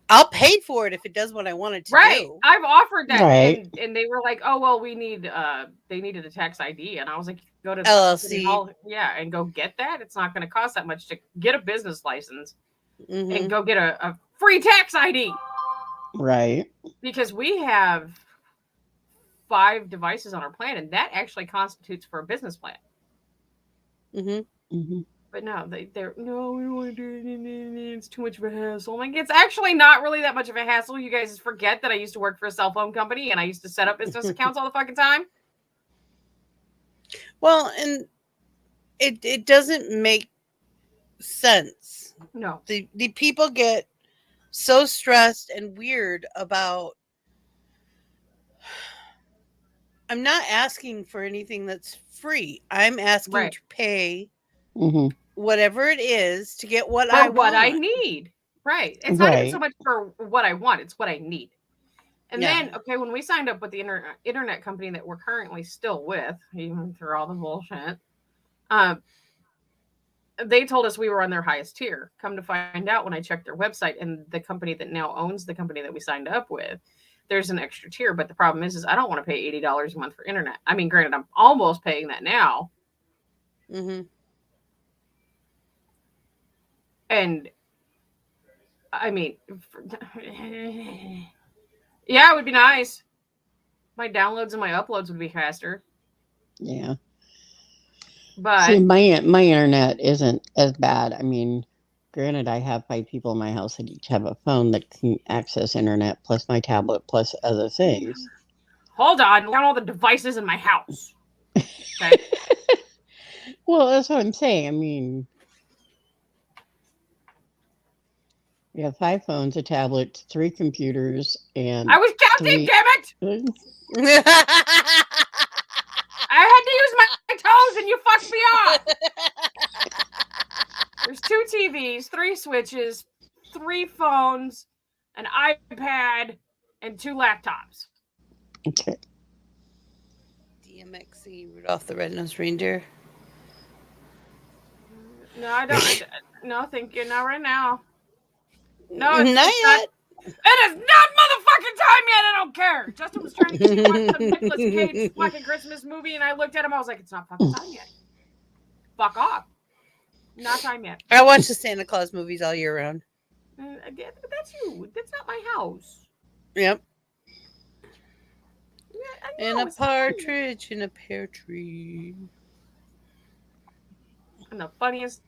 I'll pay for it if it does what I want it to do. I've offered that, Right. and they were like, "Oh well, we need." They needed a tax ID, and I was like, "Go to LLC, and go get that. It's not going to cost that much to get a business license, and go get a free tax ID." Right. Because we have 5 devices on our plan, and that actually constitutes for a business plan. But no, they're no, we don't want to do it. It's too much of a hassle. I'm like, it's actually not really that much of a hassle. You guys forget that I used to work for a cell phone company and I used to set up business accounts all the fucking time. Well, and it doesn't make sense. No. The people get so stressed and weird about I'm not asking for anything that's free. I'm asking to pay whatever it is to get what I want. What I need. Right. It's not even so much for what I want, it's what I need. And then, okay, when we signed up with the internet company that we're currently still with, even through all the bullshit, they told us we were on their highest tier. Come to find out when I checked their website and the company that now owns the company that we signed up with, there's an extra tier. But the problem is I don't want to pay $80 a month for internet. I mean, granted, I'm almost paying that now. And I mean, yeah, it would be nice. My downloads and my uploads would be faster. Yeah. But see, my internet isn't as bad. I mean, granted, I have 5 people in my house that each have a phone that can access internet, plus my tablet, plus other things. Hold on, count all the devices in my house. Okay. Well, that's what I'm saying. I mean, we have 5 phones, a tablet, 3 computers, and I was counting, damn it! I had to use my toes and you fucked me up. There's 2 TVs, 3 switches, 3 phones, an iPad, and 2 laptops. Okay. DMXC, Rudolph the Red-Nosed Reindeer. No, I don't. No, thank you. Not right now. No, it's not yet. It is not motherfucking time yet. I don't care. Justin was trying to get me watch the Nicolas Cage fucking Christmas movie, and I looked at him. I was like, "It's not fucking time yet. Fuck off. Not time yet." I watch the Santa Claus movies all year round. That's you. That's not my house. Yep. Yeah, and a partridge in a pear tree. And the funniest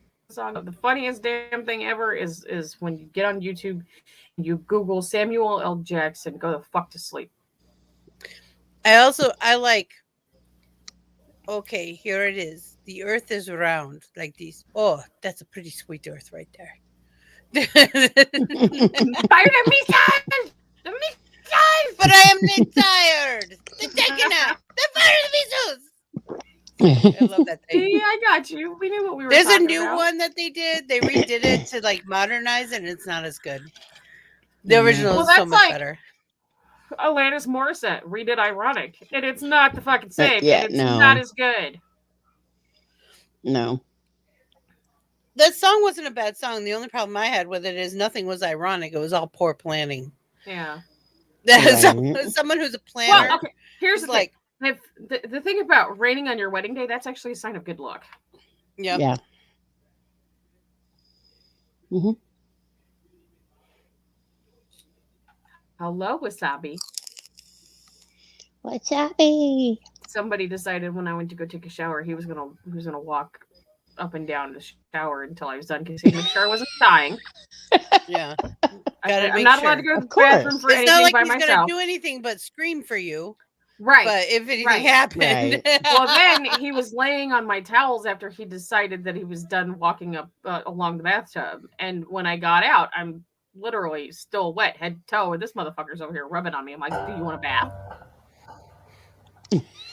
damn thing ever is when you get on YouTube, you Google Samuel L. Jackson, go the fuck to sleep. I like, okay, here it is. The earth is round like these. Oh, that's a pretty sweet earth right there. But I am not tired. They're taking out. They're firing the missiles. I love that thing. Yeah, I got you. We knew what we were There's a talking new about. one that they did. They redid it to like modernize it, and it's not as good. The original is so much better. Alanis Morissette redid Ironic, and it's not the fucking same. Yeah, and it's no. not as good. No. That song wasn't a bad song. The only problem I had with it is nothing was ironic. It was all poor planning. Yeah. Someone who's a planner. Well, okay. Here's the thing. If the thing about raining on your wedding day, that's actually a sign of good luck. Yep. Yeah. Mm-hmm. Hello, Wasabi. Wasabi. Somebody decided when I went to go take a shower, he was gonna walk up and down the shower until I was done because he'd make sure I wasn't dying. Yeah. I'm not allowed to go to the bathroom for It's anything not like by he's myself. gonna do anything but scream for you. Right. But if anything right. happened. Well, then he was laying on my towels after he decided that he was done walking up along the bathtub. And when I got out, I'm literally still wet, head to toe, and this motherfucker's over here rubbing on me. I'm like, do you want a bath?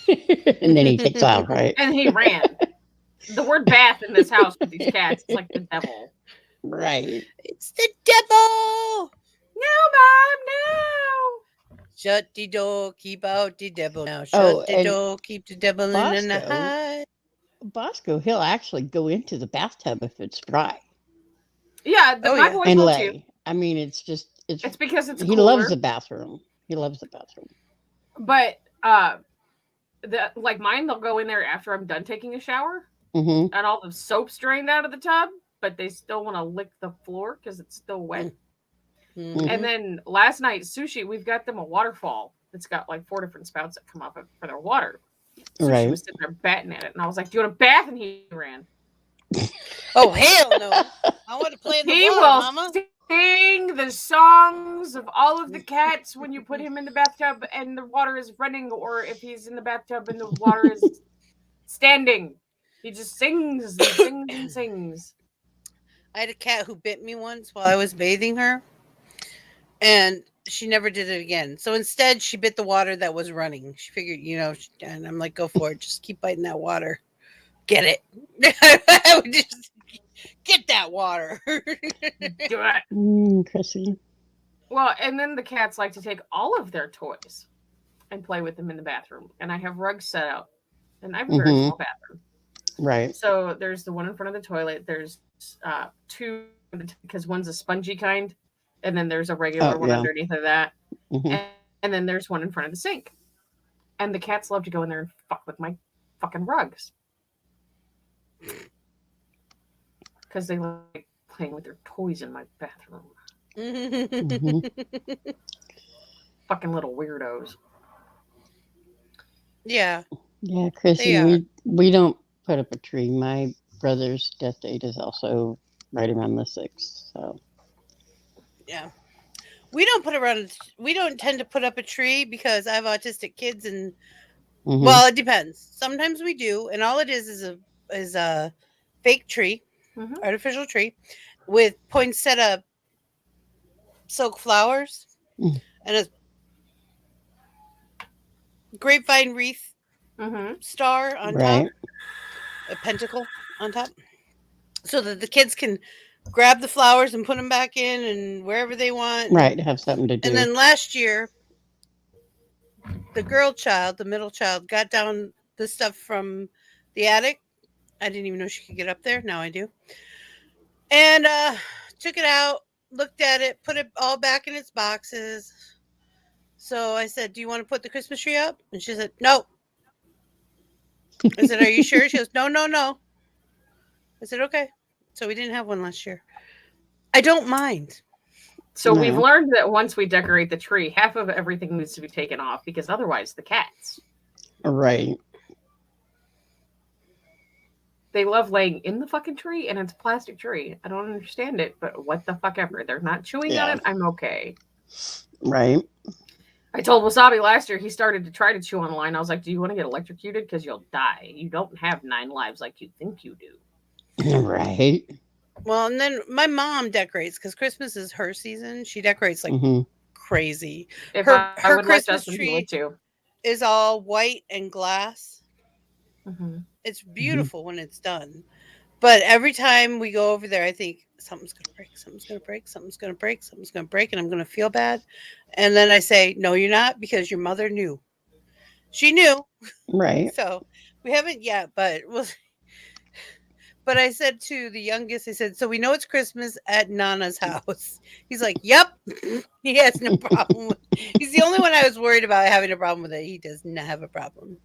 And then he takes off, right? And he ran. The word bath in this house with these cats, it's like the devil. Right. It's the devil. No, Mom, no. Shut the door, keep out the devil now. Shut the door, keep the devil in the hide. Bosco, he'll actually go into the bathtub if it's dry. Yeah, my boys and will lay. too. I mean, it's because it's he cooler. loves the bathroom. He loves the bathroom. But like mine, they'll go in there after I'm done taking a shower, Mm-hmm. and all the soap's drained out of the tub, but they still want to lick the floor because it's still wet. Mm-hmm. And then last night, Sushi, we've got them a waterfall that's got like 4 different spouts that come up for their water. Sushi Right. was sitting there batting at it, and I was like, "Do you want a bath?" And he ran. Oh hell no! I want to play in the He water, will Mama. sing the songs of all of the cats when you put him in the bathtub and the water is running, or if he's in the bathtub and the water is standing. He just sings and sings and sings. I had a cat who bit me once while I was bathing her, and she never did it again. So instead, she bit the water that was running. She figured, and I'm like, go for it. Just keep biting that water. Get it. I would just get that water. Do it. Chrissy. Well, and then the cats like to take all of their toys and play with them in the bathroom. And I have rugs set out. And I have a very small bathroom. Right. So there's the one in front of the toilet. There's 2, because one's a spongy kind. And then there's a regular one underneath of that. Mm-hmm. And then there's one in front of the sink. And the cats love to go in there and fuck with my fucking rugs. Because they like playing with their toys in my bathroom. Mm-hmm. Fucking little weirdos. Yeah. Yeah, Chrissy, we don't put up a tree. My brother's death date is also right around the 6th. So Yeah. We don't tend to put up a tree because I have autistic kids, and well, it depends. Sometimes we do, and all it is a fake tree, artificial tree, with poinsettia silk flowers and a grapevine wreath star on top, a pentacle on top, so that the kids can grab the flowers and put them back in and wherever they want. Right, have something to do. And then last year, the middle child, got down the stuff from the attic. I didn't even know she could get up there. Now I do. And took it out, looked at it, put it all back in its boxes. So I said, "Do you want to put the Christmas tree up?" And she said, "No." I said, "Are you sure?" She goes, "No, no, no." I said, "Okay." So we didn't have one last year. I don't mind. So we've learned that once we decorate the tree, half of everything needs to be taken off because otherwise the cats. Right. They love laying in the fucking tree, and it's a plastic tree. I don't understand it, but what the fuck ever. They're not chewing on it. I'm okay. Right. I told Wasabi last year he started to try to chew on the line. I was like, "Do you want to get electrocuted? Because you'll die. You don't have 9 lives like you think you do." Right. Well, and then my mom decorates because Christmas is her season. She decorates like crazy. If Her I would let Christmas Justin do tree it too. is all white and glass. Mm-hmm. It's beautiful when it's done. But every time we go over there, I think something's going to break, something's going to break, something's going to break, something's going to break, and I'm going to feel bad. And then I say, "No, you're not, because your mother knew." She knew. Right. So we haven't yet, but But I said to the youngest, I said, so we know it's Christmas at Nana's house. He's like, yep. He has no problem. He's the only one I was worried about having a problem with it. He does not have a problem.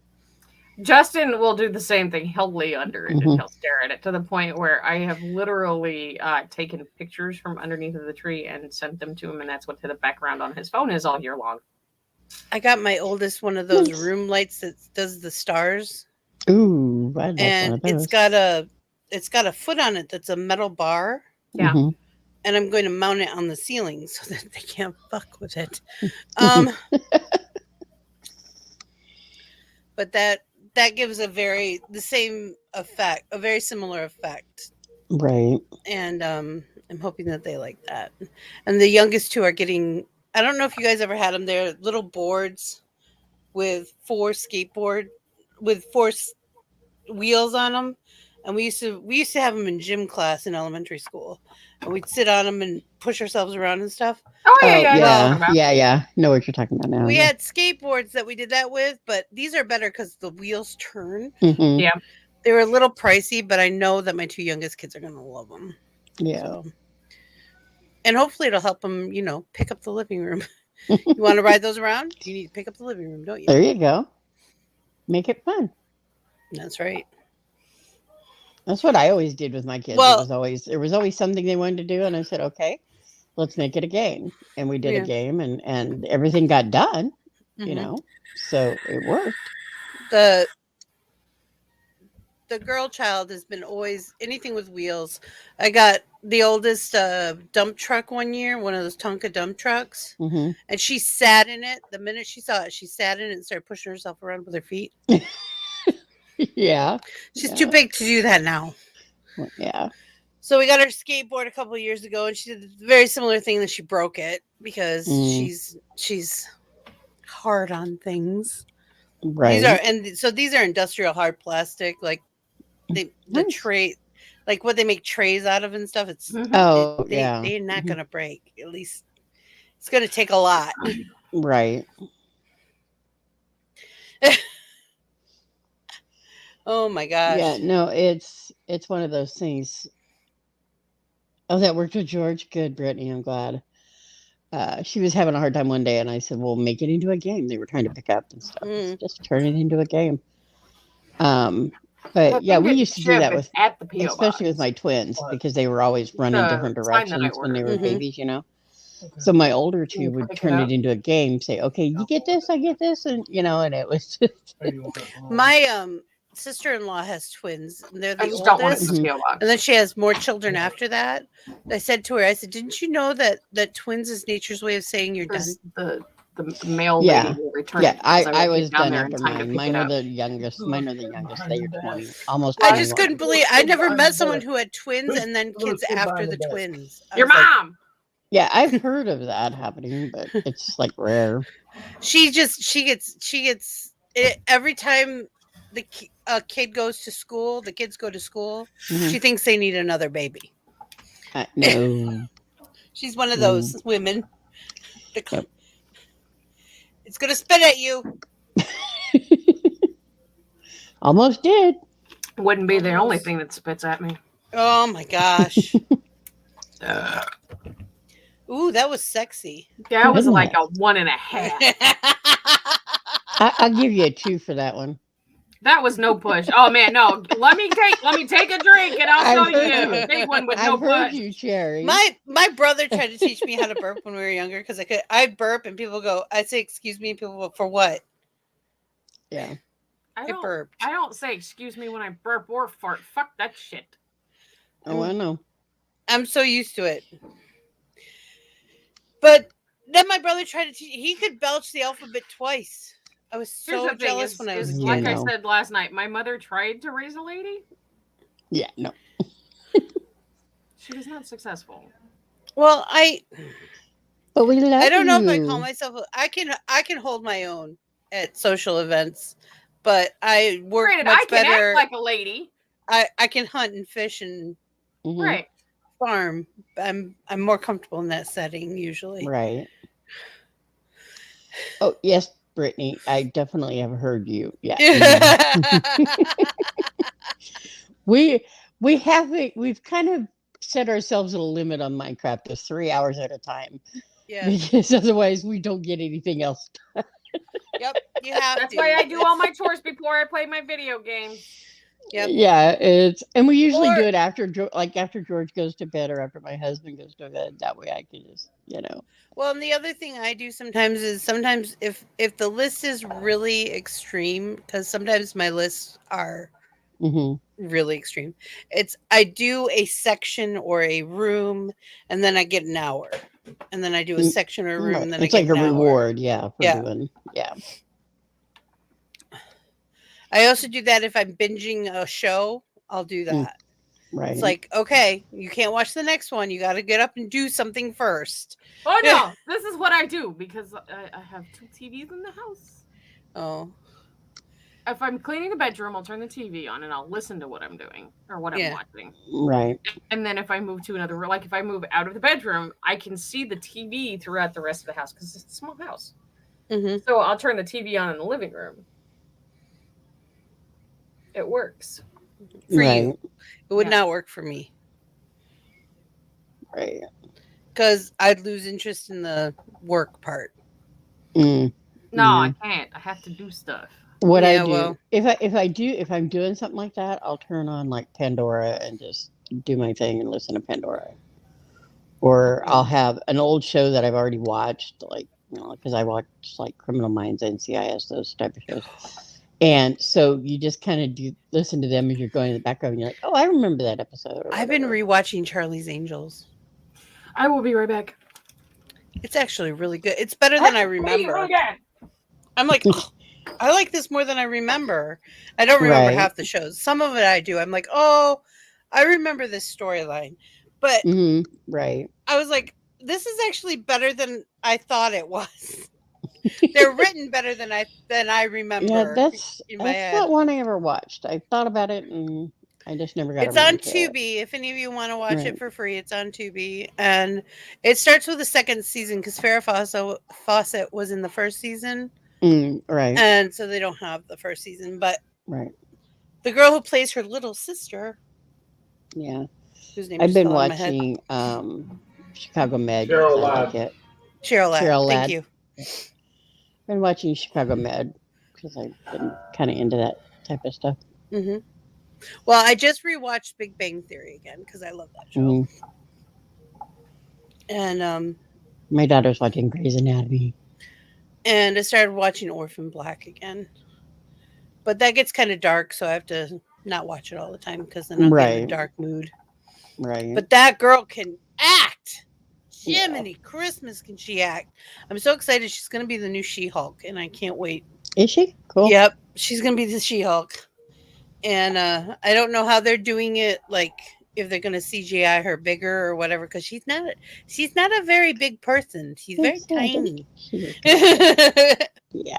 Justin will do the same thing. He'll lay under it and he'll stare at it to the point where I have literally taken pictures from underneath of the tree and sent them to him, and that's what the background on his phone is all year long. I got my oldest one of those room lights that does the stars. Ooh, I'd like and one of those. It's got a foot on it that's a metal bar. Yeah. And I'm going to mount it on the ceiling so that they can't fuck with it. But that gives a very similar effect. Right. And I'm hoping that they like that. And the youngest two are getting, I don't know if you guys ever had them. They're little boards with four wheels on them. And we used to have them in gym class in elementary school. And we'd sit on them and push ourselves around and stuff. Oh, yeah. Yeah. Know what you're talking about now. We had skateboards that we did that with, but these are better because the wheels turn. Yeah. They were a little pricey, but I know that my two youngest kids are going to love them. Yeah. So. And hopefully it'll help them, pick up the living room. You want to ride those around? You need to pick up the living room, don't you? There you go. Make it fun. That's right. That's what I always did with my kids. Well, there was always something they wanted to do, and I said, okay, let's make it a game. And we did a game, and everything got done, so it worked. The girl child has been always anything with wheels. I got the oldest dump truck one year, one of those Tonka dump trucks, and she sat in it. The minute she saw it, she sat in it and started pushing herself around with her feet. Yeah. She's too big to do that now. Well, yeah. So we got her skateboard a couple of years ago, and she did a very similar thing that she broke it because she's hard on things. Right. These are industrial hard plastic, like the tray, like what they make trays out of and stuff. It's they're not gonna break. At least it's gonna take a lot. Right. Oh my gosh. Yeah, no, it's one of those things. Oh, that worked with George. Good, Brittany. I'm glad. She was having a hard time one day, and I said, well, make it into a game. They were trying to pick up and stuff. Just turn it into a game. But yeah, we used to do that with, especially with my twins, because they were always running different directions when they were babies, So my older two would turn it into a game, say, okay, you get this, I get this, and and it was just my sister-in-law has twins, and they're the oldest, and then she has more children after that. I said to her, I said, didn't you know that twins is nature's way of saying you're done? The male lady will return. Yeah, I was done after mine. Mine are the youngest. They are 20, almost 21. I just couldn't believe. I never met someone who had twins and then kids after the twins. Your mom. Yeah, I've heard of that happening, but it's like rare. She gets it every time a kid goes to school. The kids go to school. She thinks they need another baby. No, she's one of those women. It's gonna spit at you. Almost did. Wouldn't be the only thing that spits at me. Oh my gosh. Ooh, that was sexy. That was like a 1.5. I'll give you a 2 for that one. That was no push. Oh man, no. Let me take a drink and I'll show you a big one with no push. I've heard you, Cherry. My brother tried to teach me how to burp when we were younger because I'd burp and people go, I'd say excuse me, and people go, for what? Yeah. I don't say excuse me when I burp or fart. Fuck that shit. Oh, I know. I'm so used to it. But then my brother tried to teach. He could belch the alphabet twice. I was so jealous when I was a kid. Like I said last night, my mother tried to raise a lady. Yeah, no. She was not successful. Well, but we love I don't know you. if I call myself. I can hold my own at social events, but I work much better. I can act like a lady. I can hunt and fish and farm. I'm more comfortable in that setting usually. Right. Oh yes, Brittany, I definitely have heard you. Yeah. we've kind of set ourselves a limit on Minecraft of 3 hours at a time. Yeah. Because otherwise we don't get anything else done. Yep, you have That's to. why I do all my chores before I play my video games. Yep. Yeah, and we usually Or- do it after after George goes to bed or after my husband goes to bed. That way I can just, Well, and the other thing I do sometimes is if the list is really extreme, because sometimes my lists are really extreme. I do a section or a room, and then I get an hour, and then I do a section or a room, and then it's I get like a an hour. reward, for doing, I also do that if I'm binging a show. I'll do that. Right. It's like, okay, you can't watch the next one. You got to get up and do something first. Oh no, this is what I do because I have 2 TVs in the house. Oh. If I'm cleaning the bedroom, I'll turn the TV on and I'll listen to what I'm doing or what I'm watching. Right. And then if I move to another room, like if I move out of the bedroom, I can see the TV throughout the rest of the house because it's a small house. So I'll turn the TV on in the living room. It works. For you. It would not work for me. Right. Because I'd lose interest in the work part. No, I can't. I have to do stuff. What I do, if I'm doing something like that, I'll turn on like Pandora and just do my thing and listen to Pandora. Or I'll have an old show that I've already watched, like, because I watch like Criminal Minds, NCIS, those type of shows. And so you just kind of listen to them as you're going in the background and you're like, oh, I remember that episode. I've been rewatching Charlie's Angels. I will be right back. It's actually really good. It's better than I remember. I'm like, oh, I like this more than I remember. I don't remember half the shows. Some of it I do. I'm like, oh, I remember this storyline. But right. I was like, this is actually better than I thought it was. They're written better than I remember. Yeah, that's head. Not one I ever watched. I thought about it and I just never got It's on Tubi. If any of you want to watch it for free, it's on Tubi. And it starts with the second season because Farrah Fawcett was in the first season. Right. And so they don't have the first season. But the girl who plays her little sister. Yeah. Whose name I've been watching Chicago Med. Cheryl I Ladd. like it. Cheryl Ladd. Thank you. I've been watching Chicago Med because I've been kind of into that type of stuff. Well, I just rewatched Big Bang Theory again because I love that show. And my daughter's watching Grey's Anatomy. And I started watching Orphan Black again. But that gets kind of dark, so I have to not watch it all the time because then I'll get in a dark mood. Right. But that girl can act. Jiminy Christmas, can she act? I'm so excited. She's going to be the new She-Hulk, and I can't wait. Is she? Cool. Yep. She's going to be the She-Hulk. And I don't know how they're doing it, like if they're going to CGI her bigger or whatever, because she's not a very big person. She's very tiny. Yeah.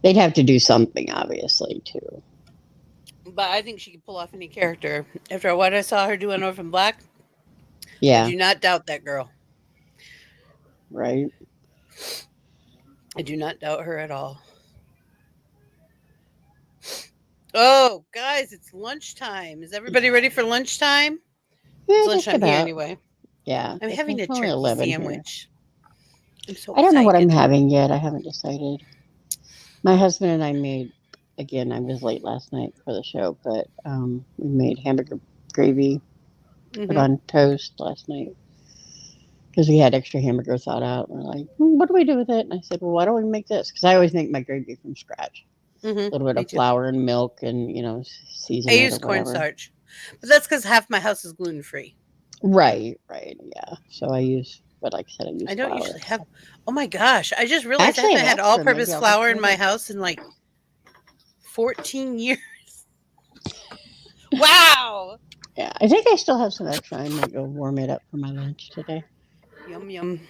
They'd have to do something, obviously, too. But I think she can pull off any character. After what I saw her do on Orphan Black, yeah, I do not doubt that girl. Right. I do not doubt her at all. Oh, guys, it's lunchtime. Is everybody ready for lunchtime? Yeah, it's lunchtime here anyway. Yeah. I'm having a turkey sandwich. I'm so I don't know what I'm excited. having yet. I haven't decided. My husband and I made, again, I was late last night for the show, but we made hamburger gravy, put on toast last night. Because we had extra hamburger thawed out. And we're like, what do we do with it? And I said, well, why don't we make this? Because I always make my gravy from scratch. A little bit of flour and milk and, season I it use or whatever. cornstarch. But that's because half my house is gluten-free. Right, yeah. So I use, but like I said, I use I don't flour. usually have, oh my gosh. I just realized Actually, I haven't had extra. all-purpose Maybe I'll flour just in put my it. house in like 14 years. Wow. Yeah, I think I still have some extra. I might go warm it up for my lunch today. Yum, yum.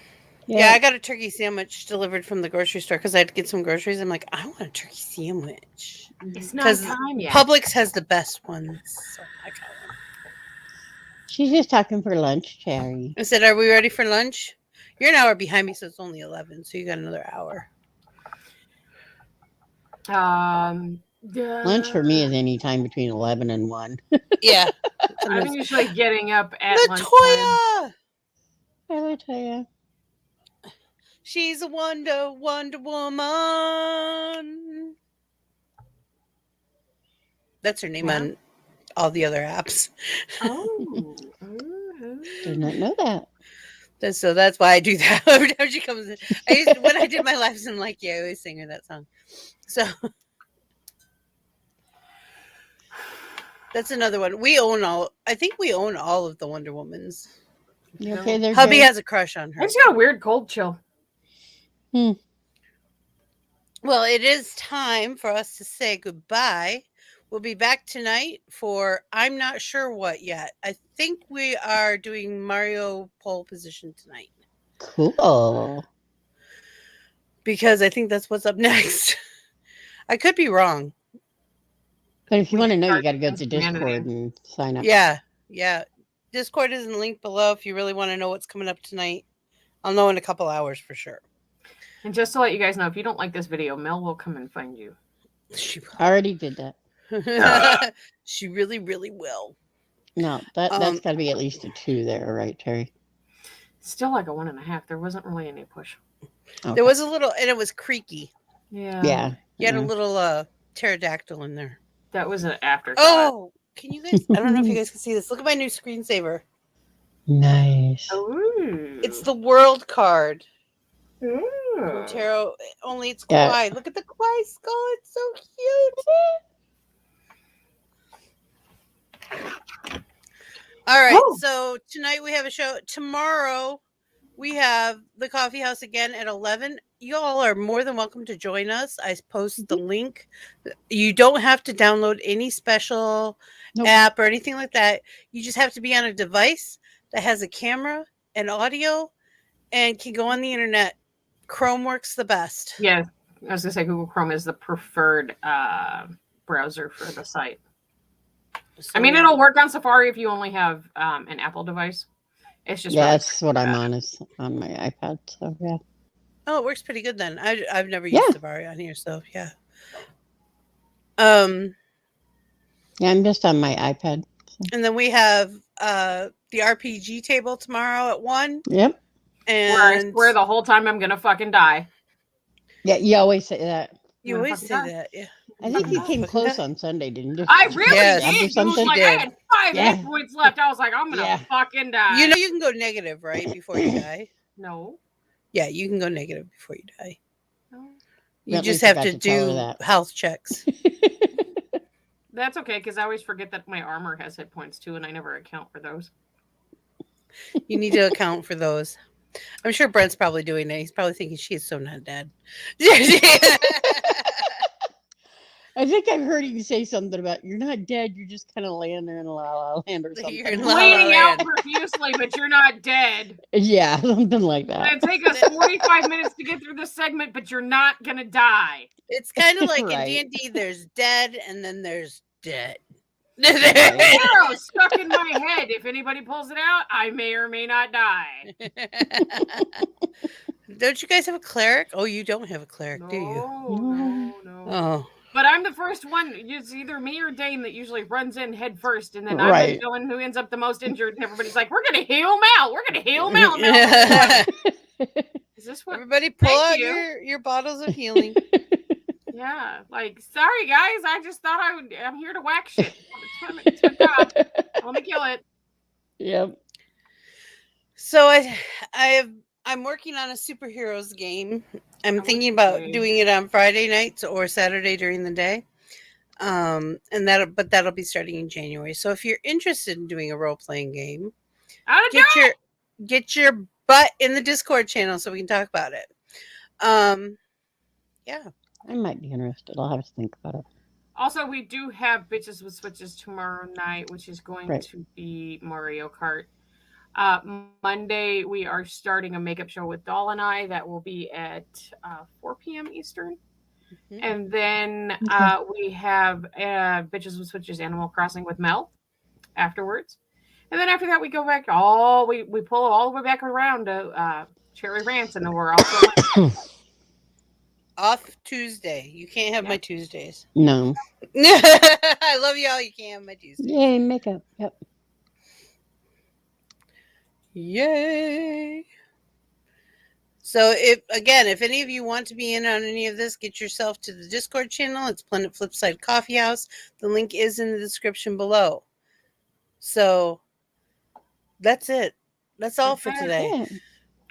Yeah, I got a turkey sandwich delivered from the grocery store because I had to get some groceries. I'm like, I want a turkey sandwich. It's not time yet. Publix has the best ones. So I got one. She's just talking for lunch, Cherry. I said, are we ready for lunch? You're an hour behind me, so it's only 11. So you got another hour. Lunch for me is any time between 11 and 1. Yeah. I'm usually getting up at lunchtime. Latoya! Hi, Latoya. She's a Wonder Woman. That's her name on all the other apps. Oh. Did not know that. So that's why I do that every time she comes in. When I did my lives, I'm like, yeah, I always sing her that song. So that's another one. I think we own all of the Wonder Womans. You okay there, Hubby Jay? has a crush on her. I just got a weird cold chill. Well, it is time for us to say goodbye. We'll be back tonight for I'm not sure what yet. I think we are doing Mario pole position tonight. Cool. Because I think that's what's up next. I could be wrong. But if you want to know, you got to go to Discord and sign up. Yeah. Discord is in the link below if you really want to know what's coming up tonight. I'll know in a couple hours for sure. And just to let you guys know, if you don't like this video, Mel will come and find you. I already did that. She really, really will. No, that's got to be at least a 2 there, right, Terry? Still like a 1.5. There wasn't really any push. Okay. There was a little, and it was creaky. Yeah. You had a little pterodactyl in there. That was an afterthought. Oh, can you guys? I don't know if you guys can see this. Look at my new screensaver. Nice. Ooh. It's the world card. Ooh. From Tarot, only it's Yeah. Kwai. Look at the Kwai skull. It's so cute. All right. So tonight we have a show. Tomorrow we have the coffee house again at 11. You all are more than welcome to join us. I post the link. You don't have to download any special app or anything like that. You just have to be on a device that has a camera and audio and can go on the internet. Chrome works the best. Yeah, I was gonna say Google Chrome is the preferred browser for the site. I mean, it'll work on Safari if you only have an Apple device. It's just that's what I'm on is on my iPad. So yeah. Oh, it works pretty good then. I've never used Safari on here, so yeah. Yeah, I'm just on my iPad. So. And then we have the RPG table tomorrow at 1. Yep. And where I swear the whole time I'm gonna fucking die. Yeah, you always say that. You always say that, yeah. I think you came close on Sunday, didn't you? I really did. It was like, I had 5 hit points left. I was like, I'm gonna fucking die. You know you can go negative, right, before you die? No. Yeah, you can go negative before you die. No. You just have to do health checks. That's okay, because I always forget that my armor has hit points too, and I never account for those. You need to account for those. I'm sure Brent's probably doing it. He's probably thinking she's so not dead. I think I've heard you say something about you're not dead, you're just kind of laying there in La La Land or something. You're bleeding out profusely, but you're not dead. Yeah, something like that. It's gonna take us 45 minutes to get through this segment, but you're not gonna die. It's kind of like in D&D, there's dead, and then there's dead. Arrow stuck in my head. If anybody pulls it out, I may or may not die. Don't you guys have a cleric? Oh, you don't have a cleric, do you? No. Oh. But I'm the first one. It's either me or Dane that usually runs in head first, and then I'm the one who ends up the most injured. And everybody's like, "We're gonna heal Mal. We're gonna heal Mal." Is this what? Everybody pull out your bottles of healing. Yeah, like sorry guys, I just thought I'm here to whack shit. It's my job. Let me kill it. Yep. So I'm working on a superheroes game. I'm thinking about doing it on Friday nights or Saturday during the day. And that'll be starting in January. So if you're interested in doing a role-playing game, get your butt in the Discord channel so we can talk about it. Yeah. I might be interested. I'll have to think about it. Also, we do have Bitches with Switches tomorrow night, which is going to be Mario Kart. Monday, we are starting a makeup show with Doll and I. That will be at 4 p.m. Eastern. Mm-hmm. And then we have Bitches with Switches Animal Crossing with Mel afterwards. And then after that, we go back we pull all the way back around to Cherry Rants, and then we're also Off Tuesday. You can't have my Tuesdays. No. I love y'all. You can't have my Tuesdays. Yay, makeup. Yep. Yay. So if any of you want to be in on any of this, get yourself to the Discord channel. It's Planet Flipside Coffee House. The link is in the description below. So that's it. That's all for today.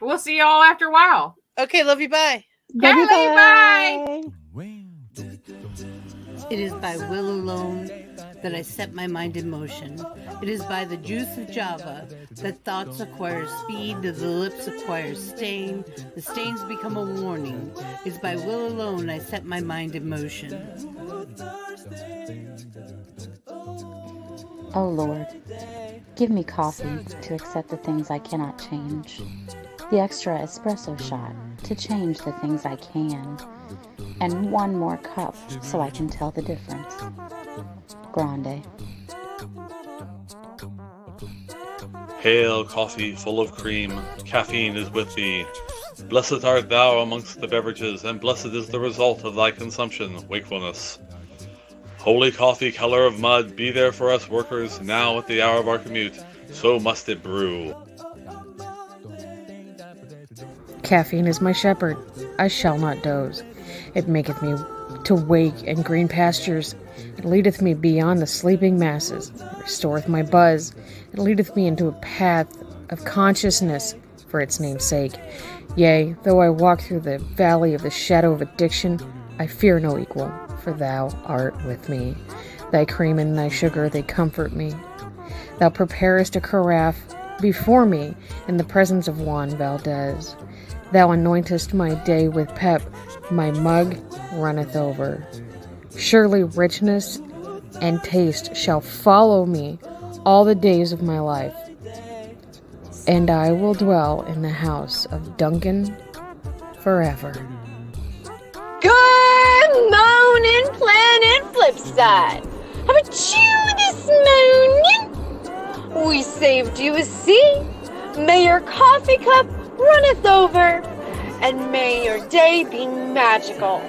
We'll see y'all after a while. Okay, love you. Bye. Love you, bye. It is by will alone that I set my mind in motion. It is by the juice of Java that thoughts acquire speed, that the lips acquire stain, the stains become a warning. It is by will alone I set my mind in motion. Oh Lord, give me coffee to accept the things I cannot change. The extra espresso shot to change the things I can. And one more cup so I can tell the difference. Grande. Hail, coffee full of cream, caffeine is with thee. Blessed art thou amongst the beverages, and blessed is the result of thy consumption, wakefulness. Holy coffee, color of mud, be there for us workers, now at the hour of our commute, so must it brew. Caffeine is my shepherd, I shall not doze. It maketh me to wake in green pastures. It leadeth me beyond the sleeping masses. It restoreth my buzz. It leadeth me into a path of consciousness for its name's sake. Yea, though I walk through the valley of the shadow of addiction, I fear no equal, for thou art with me. Thy cream and thy sugar, they comfort me. Thou preparest a carafe before me in the presence of Juan Valdez. Thou anointest my day with pep, my mug runneth over. Surely richness and taste shall follow me all the days of my life, and I will dwell in the house of Duncan forever. Good morning, Planet Flipside. How about you this morning? We saved you a seat. May your coffee cup runneth over, and may your day be magical.